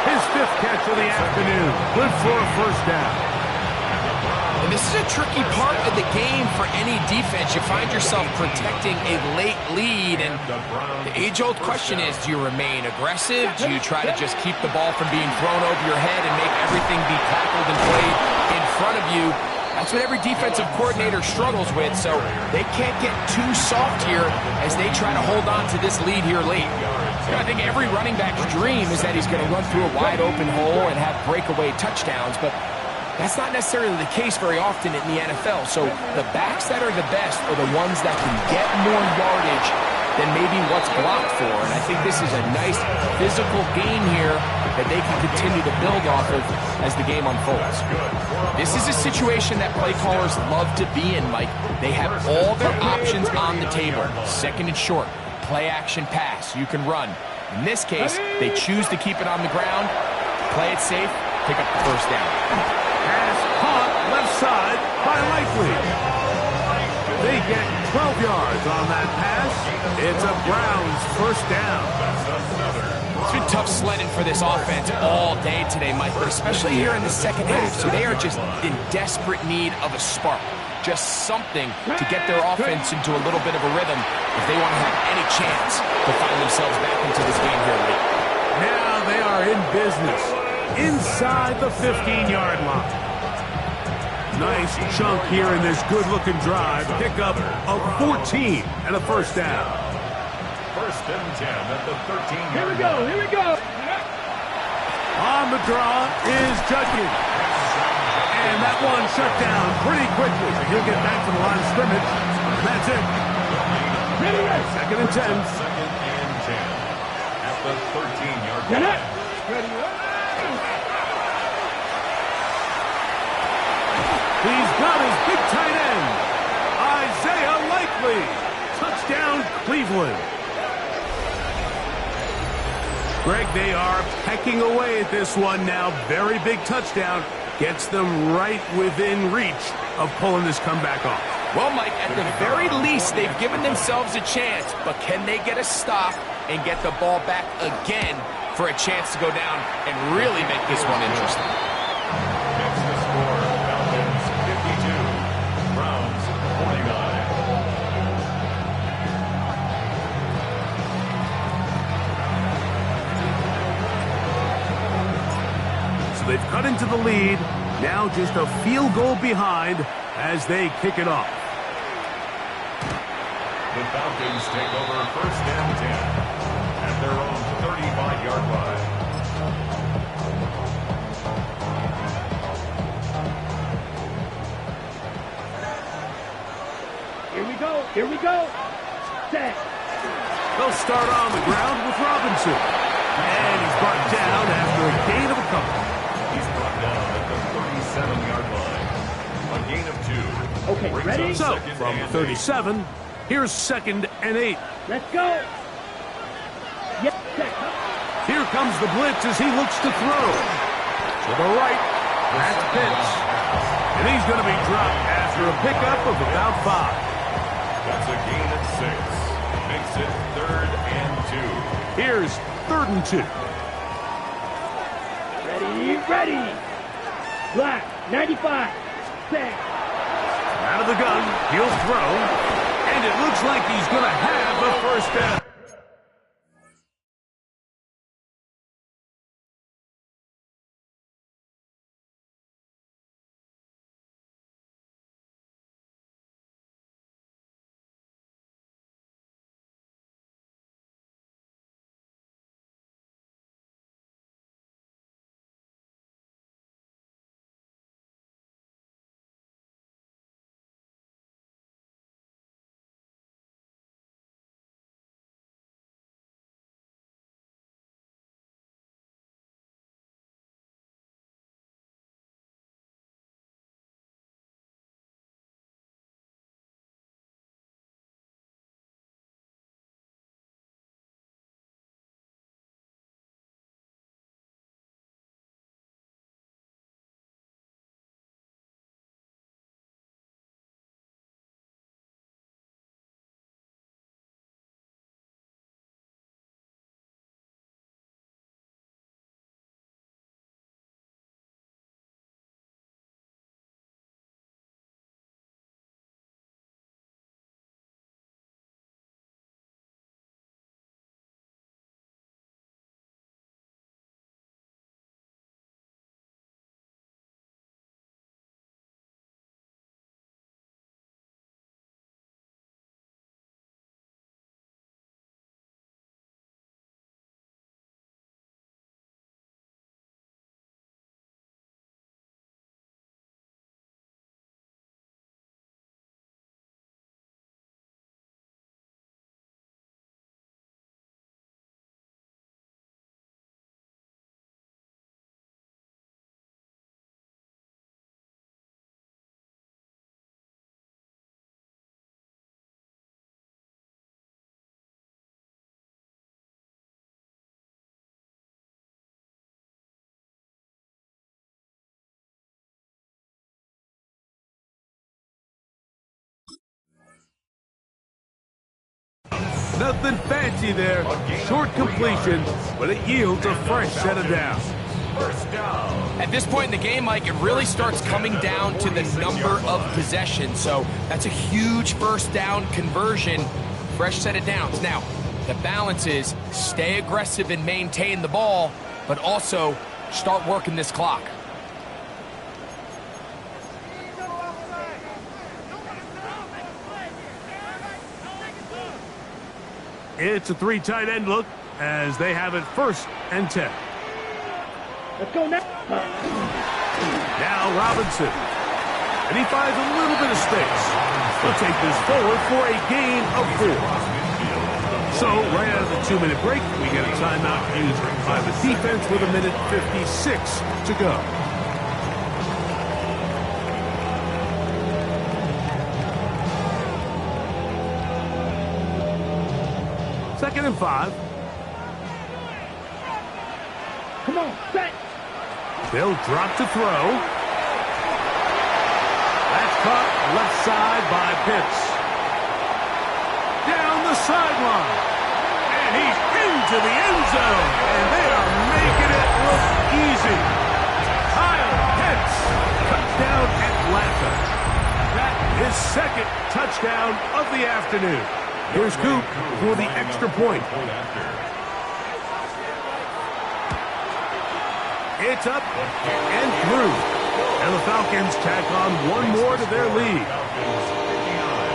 S3: His 5th catch of the afternoon. Good for a first down.
S4: And this is a tricky part of the game for any defense. You find yourself protecting a late lead, and the age-old question is, do you remain aggressive? Do you try to just keep the ball from being thrown over your head and make everything be tackled and played in front of you? That's what every defensive coordinator struggles with, so they can't get too soft here as they try to hold on to this lead here late. You know, I think every running back's dream is that he's going to run through a wide-open hole and have breakaway touchdowns, but that's not necessarily the case very often in the NFL. So the backs that are the best are the ones that can get more yardage than maybe what's blocked for. And I think this is a nice physical game here that they can continue to build off of as the game unfolds. This is a situation that play callers love to be in, Mike. They have all their options on the table. 2nd and short, play action pass. You can run. In this case, they choose to keep it on the ground, play it safe, pick up the first down.
S3: Pass caught left side by Likely. They get 12 yards on that pass. It's a Browns first down.
S4: It's been tough sledding for this offense all day today, Mike, but especially here in the second half. So they are just in desperate need of a spark. Just something to get their offense into a little bit of a rhythm if they want to have any chance to find themselves back into this game here late.
S3: Now they are in business. Inside the 15-yard line. Nice chunk here in this good-looking drive. Pickup of 14 and a first down.
S6: 1st and 10 at the 13-yard
S5: Here we go.
S3: On the draw is Judkins. And that one shut down pretty quickly. He'll get back to the line of scrimmage. That's it. 2nd and 10.
S6: 2nd and 10 at the 13-yard line.
S3: He's got his big tight end, Isaiah Likely. Touchdown, Cleveland. Greg, they are pecking away at this one now. Very big touchdown. Gets them right within reach of pulling this comeback off.
S4: Well, Mike, at the very least, they've given themselves a chance, but can they get a stop and get the ball back again for a chance to go down and really make this one interesting?
S6: That's the score. Falcons 52, Browns 49.
S3: So they've cut into the lead. Now just a field goal behind as they kick it off.
S6: The Falcons take over 1st and 10 at their own 35-yard line.
S5: Here we go. Set.
S3: They'll start on the ground with Robinson. And he's brought down after a gain of a couple.
S6: He's brought 37-yard line. A gain of 2.
S5: Okay,
S6: Brings
S5: ready?
S6: up
S3: So,
S6: second
S3: from
S6: and
S3: 37, here's 2nd and 8.
S5: Let's go. Yes, check.
S3: Here comes the blitz as he looks to throw. To the right, that's Pitts. And he's going to be dropped after a pickup of about 5.
S6: That's a gain of 6. Makes it 3rd and 2.
S3: Here's 3rd and 2.
S5: Ready. Black, 95. Set.
S3: Out of the gun, he'll throw. And it looks like he's going to have a first down. Nothing fancy there. Short completion, but it yields a fresh set of downs.
S6: First down.
S4: At this point in the game, Mike, it really starts coming down to the number of possessions. So that's a huge first down conversion. Fresh set of downs. Now, the balance is stay aggressive and maintain the ball, but also start working this clock.
S3: It's a 3 tight end look as they have it 1st and 10.
S5: Let's go now.
S3: Now Robinson. And he finds a little bit of space. He'll take this forward for a gain of 4. So, right out of the 2-minute break, we get a timeout used by the defense with 1:56 to go. Second and 5.
S5: Come on, set.
S3: They'll drop to throw. That's caught left side by Pitts. Down the sideline. And he's into the end zone. And they are making it look easy. Kyle Pitts. Touchdown Atlanta. That is 2nd touchdown of the afternoon. Here's Coop for the extra point. It's up and through. And the Falcons tack on one more to their lead.
S6: Falcons 59.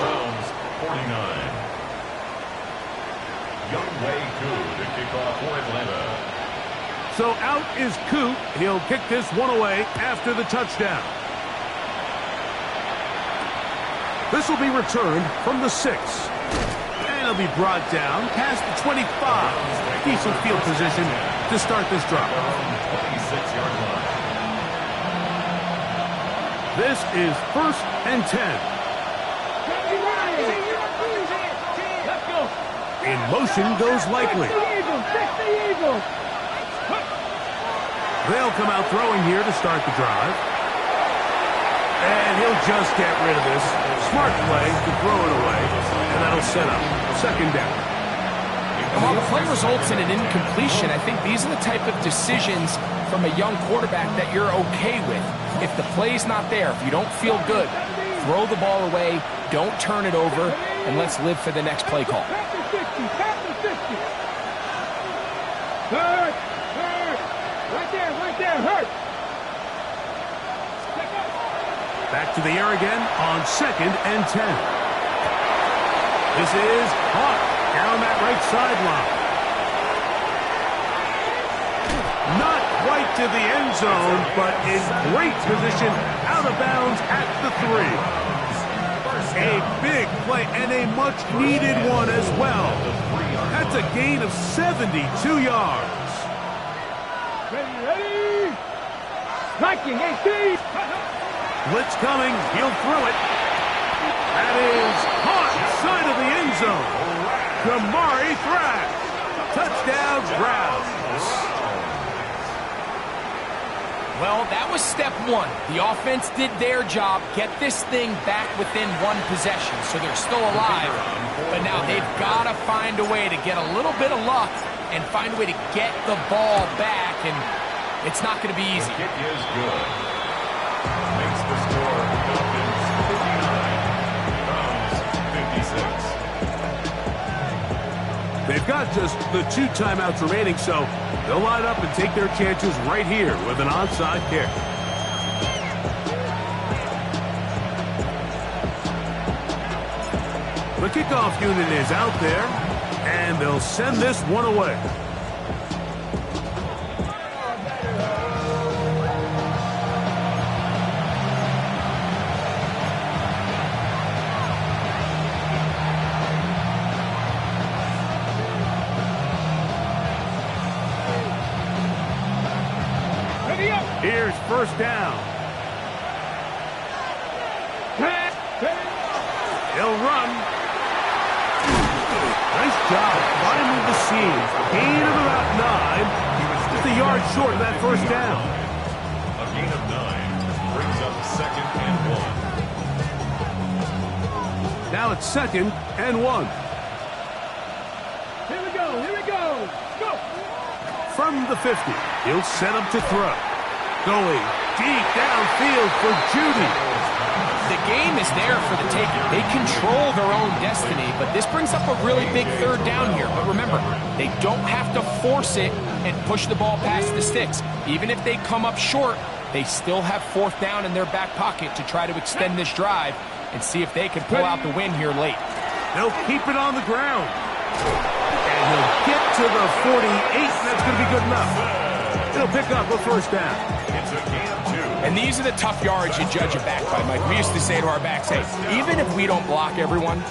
S6: Browns 49. Young Wei Koo to kick off for Atlanta.
S3: So out is Coop. He'll kick this one away after the touchdown. This will be returned from the 6. And it'll be brought down past the 25. Decent field position to start this drive.
S6: 26-yard line.
S3: This is 1st and 10. In motion goes Likely. They'll come out throwing here to start the drive. And he'll just get rid of this. Smart play to throw it away. And that'll set up 2nd down.
S4: And while the play results in an incompletion, I think these are the type of decisions from a young quarterback that you're okay with. If the play's not there, if you don't feel good, throw the ball away, don't turn it over, and let's live for the next play call.
S5: Hurt! Right there, hurt!
S3: Back to the air again on 2nd and 10. This is Hawk down that right sideline. Not quite to the end zone, but in great position out of bounds at the 3. A big play and a much-needed one as well. That's a gain of 72 yards.
S5: Ready! Striking, 18!
S3: Blitz coming, he'll throw it. That is caught side of the end zone. Kamari Thrash. Touchdown, Browns.
S4: Well, that was step 1. The offense did their job, get this thing back within 1 possession, so they're still alive. But now they've got to find a way to get a little bit of luck and find a way to get the ball back, and it's not going to be easy.
S6: The kick is good. Makes the score Falcons 59, Browns 56.
S3: They've got just the 2 timeouts remaining, so they'll line up and take their chances right here with an onside kick. The kickoff unit is out there, and they'll send this one away. Here's 1st down. He'll run. Nice job finding the seam. Gain of about 9. Just a yard short of that 1st down.
S6: A gain of 9 brings up 2nd and 1.
S3: Now it's 2nd and 1.
S5: Here we go! Go!
S3: From the 50, he'll set up to throw. Going deep downfield for Judy.
S4: The game is there for the taking. They control their own destiny, but this brings up a really big 3rd down here. But remember, they don't have to force it and push the ball past the sticks. Even if they come up short, they still have 4th down in their back pocket to try to extend this drive and see if they can pull out the win here late.
S3: They'll keep it on the ground. And he'll get to the 48. That's going to be good enough. He'll pick up a 1st down.
S6: It's a gain of 2.
S4: And these are the tough yards you judge a back by, Mike. We used to say to our backs, hey, even if we don't block everyone,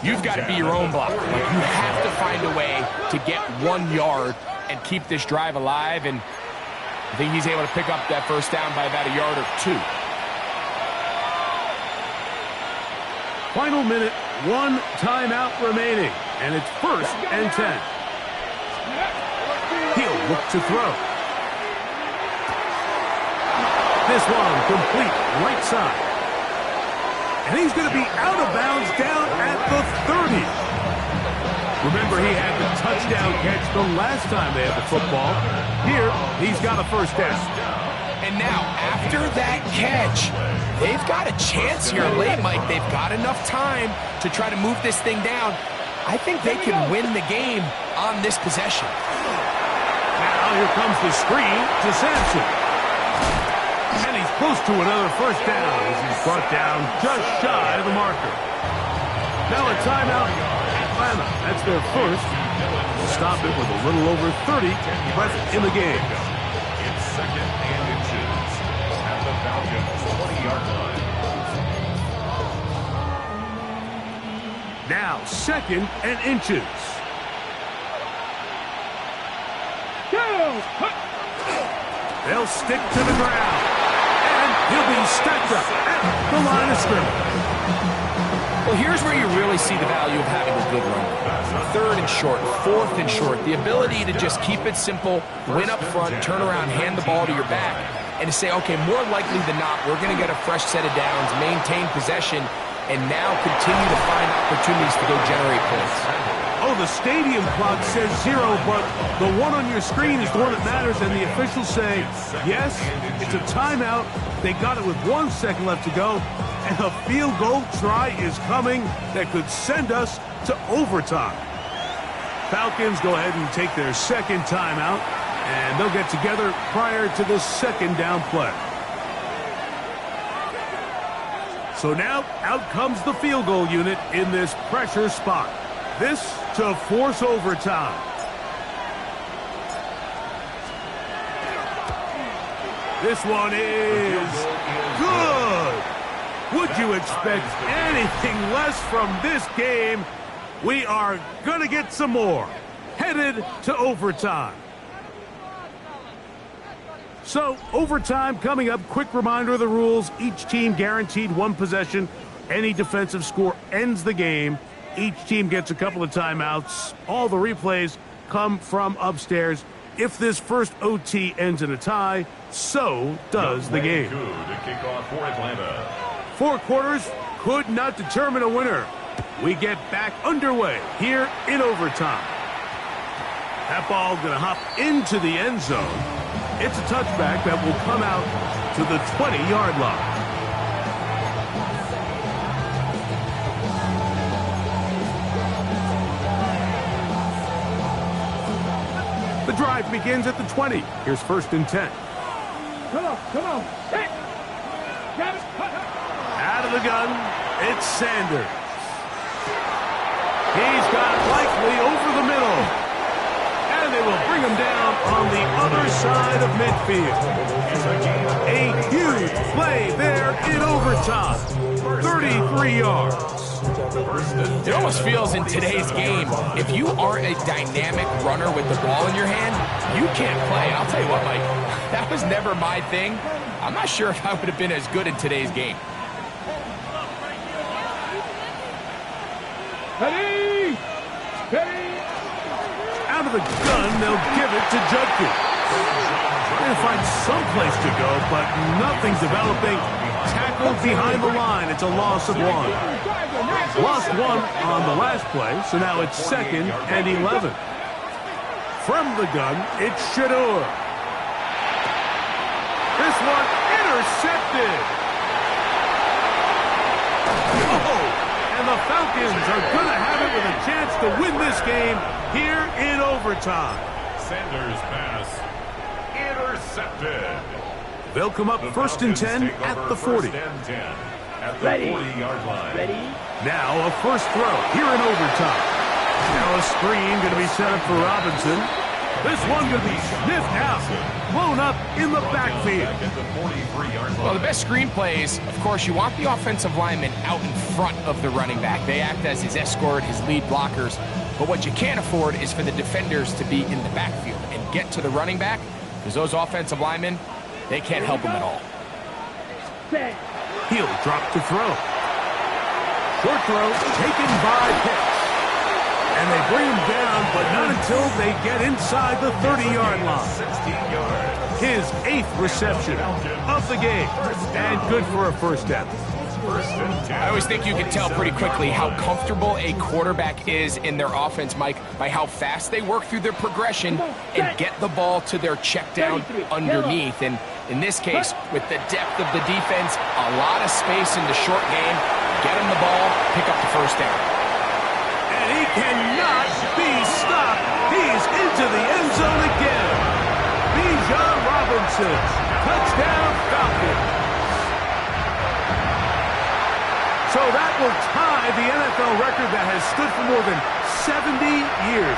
S4: you've got to be your own blocker. Like, you have to find a way to get 1 yard and keep this drive alive. And I think he's able to pick up that 1st down by about a yard or 2.
S3: Final minute, 1 timeout remaining. And it's 1st and 10. He'll look to throw. This one complete right side. And he's going to be out of bounds down at the 30. Remember, he had the touchdown catch the last time they had the football. Here, he's got a 1st down.
S4: And now, after that catch, they've got a chance here late, Mike. They've got enough time to try to move this thing down. I think they can win the game on this possession.
S3: Now here comes the screen to Sampson. And he's close to another 1st down as he's brought down just shy of the marker. Now a timeout, Atlanta. That's their 1st. They'll stop it with a little over 30 left in the game.
S6: It's 2nd and inches at the Falcons 20-yard line.
S3: Now 2nd and inches. They'll stick to the ground. And He'll be stacked up at the line of scrimmage.
S4: Well, here's where you really see the value of having a good run. 3rd and short, 4th and short. The ability to just keep it simple, win up front, turn around, hand the ball to your back, and to say, okay, more likely than not, we're going to get a fresh set of downs, maintain possession, and now continue to find opportunities to go generate points.
S3: Oh, the stadium clock says 0, but the one on your screen is the one that matters, and the officials say, yes, it's a timeout. They got it with 1 second left to go, and a field goal try is coming that could send us to overtime. Falcons go ahead and take their 2nd timeout, and they'll get together prior to the 2nd down play. So now, out comes the field goal unit in this pressure spot. This to force overtime. This one is good. Would you expect anything less from this game? We are going to get some more. Headed to overtime. So, overtime coming up. Quick reminder of the rules. Each team guaranteed 1 possession. Any defensive score ends the game. Each team gets a couple of timeouts. All the replays come from upstairs. If this first OT ends in a tie, so does the game.
S6: To kick off for Atlanta.
S3: 4 quarters could not determine a winner. We get back underway here in overtime. That ball going to hop into the end zone. It's a touchback that will come out to the 20-yard line. The drive begins at the 20. Here's 1st and 10.
S5: Come on. Hey. Grab it.
S3: Out of the gun, it's Sanders. He's got Likely over the middle. And they will bring him down on the other side of midfield. A huge play there in overtime. 33 yards.
S4: It almost feels in today's game, if you aren't a dynamic runner with the ball in your hand, you can't play. I'll tell you what, Mike, that was never my thing. I'm not sure if I would have been as good in today's game.
S5: Ready!
S3: Out of the gun, they'll give it to Judkins. Trying to find some place to go, but nothing developing. Tackled behind the line. It's a loss of 1. Lost 1 on the last play, so now it's 2nd and 11. From the gun, it's Shador. This one intercepted. Oh, and the Falcons are going to have it with a chance to win this game here in overtime.
S6: Sanders' pass intercepted.
S3: They'll come up 1st and 10 at the 40.
S6: At the 40-yard line.
S3: Now a first throw here in overtime. Now a screen going to be set up for Robinson. This one going to be sniffed out, blown up in the backfield.
S4: Well, the best screen plays, of course, you want the offensive lineman out in front of the running back. They act as his escort, his lead blockers. But what you can't afford is for the defenders to be in the backfield and get to the running back, because those offensive linemen, they can't help him at all.
S3: He'll drop to throw. Short throw taken by Pitts. And they bring him down, but not until they get inside the 30-yard line.
S6: 16 yards.
S3: His 8th reception of the game. And good for a first down.
S4: I always think you can tell pretty quickly how comfortable a quarterback is in their offense, Mike, by how fast they work through their progression and get the ball to their check down underneath. And in this case, with the depth of the defense, a lot of space in the short game, get him the ball, pick up the first down.
S3: And he cannot be stopped. He's into the end zone again. Bijan Robinson, touchdown Falcons. So that will tie the NFL record that has stood for more than 70 years.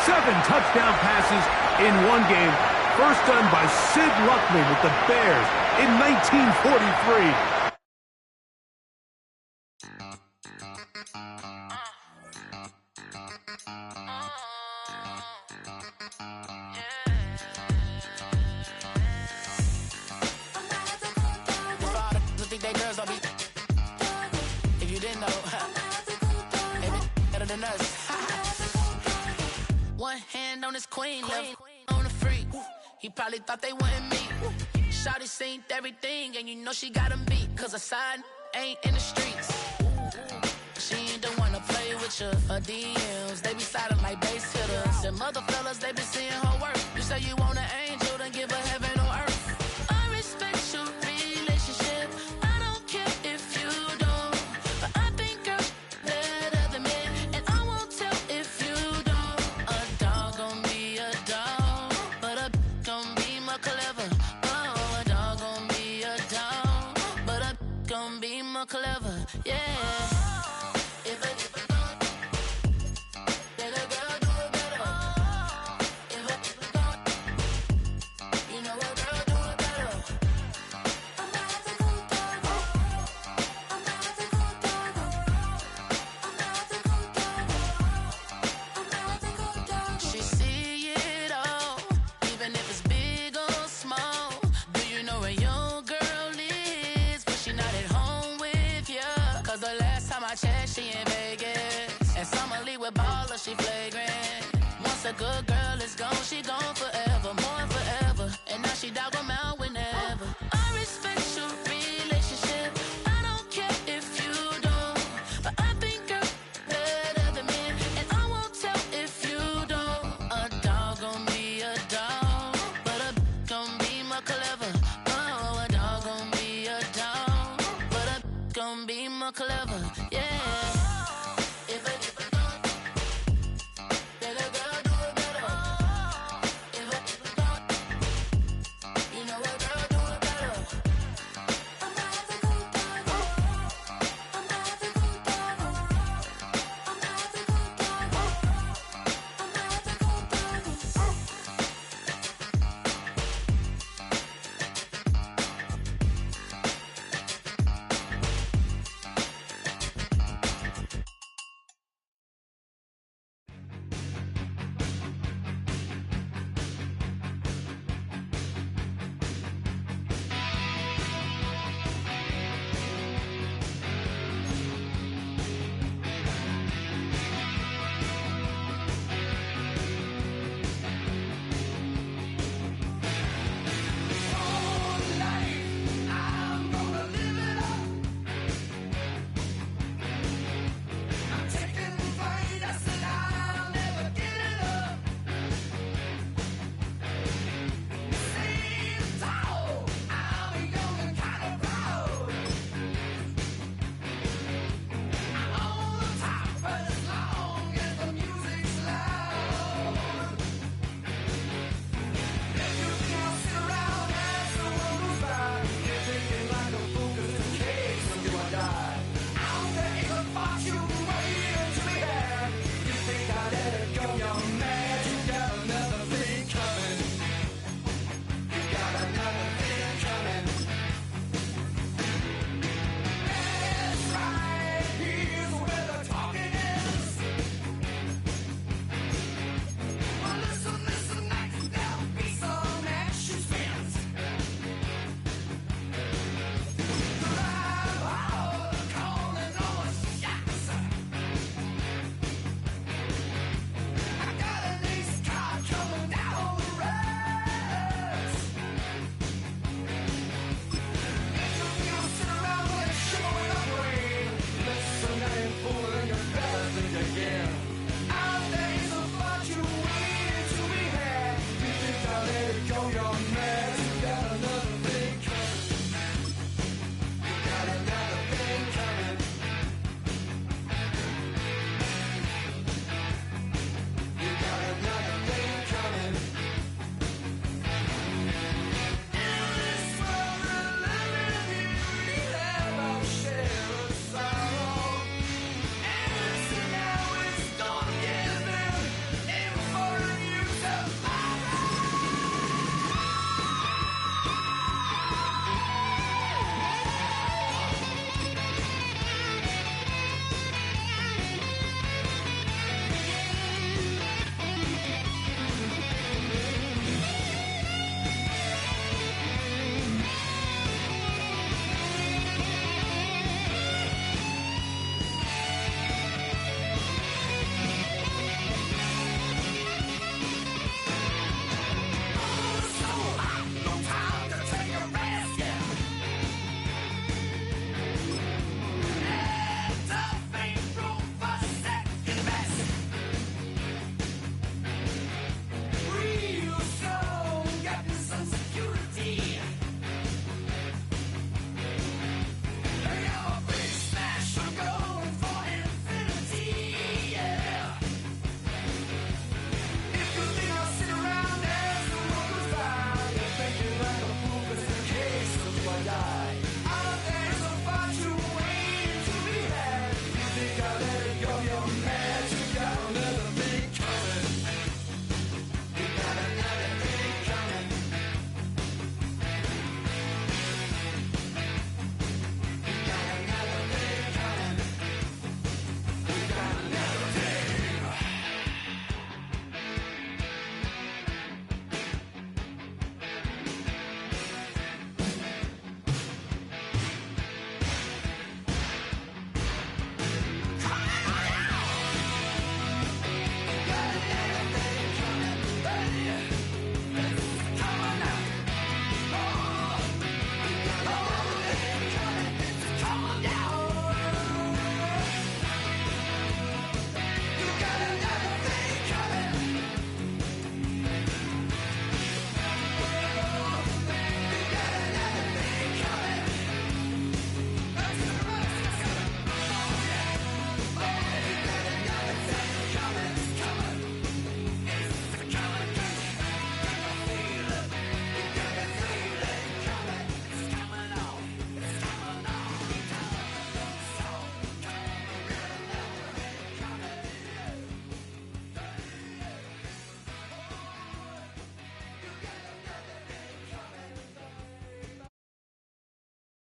S3: 7 touchdown passes in one game. First done by Sid Luckman with the Bears in 1943.
S7: in though. Maybe better than us. One hand on his queen, left on the freak. He probably thought they wouldn't meet. Shawty seen everything, and you know she got him beat. Cause her side ain't in the streets. She ain't the one to play with you. Her DMs, they be sliding like base hitters. And mother fellas, they be seeing her work. You say you want an angel, then give her heaven on earth. I respect your relationship. I don't care if you don't. But I think girls better than men. And I won't tell if you don't. A dog gon' be a dog, but a gon' be more clever. Oh, a dog gon' be a dog, but a gon' be more clever. Yeah. She in Vegas, and Summer Lee with baller, she flagrant. Once a good girl is gone, she gone forever, more forever. And now she dog 'em out whenever. I respect your relationship. I don't care if you don't, but I think you're better than me, and I won't tell if you don't. A dog gon' be a dog, but a gon' be more clever. Oh, a dog gon' be a dog, but a gon' be more clever.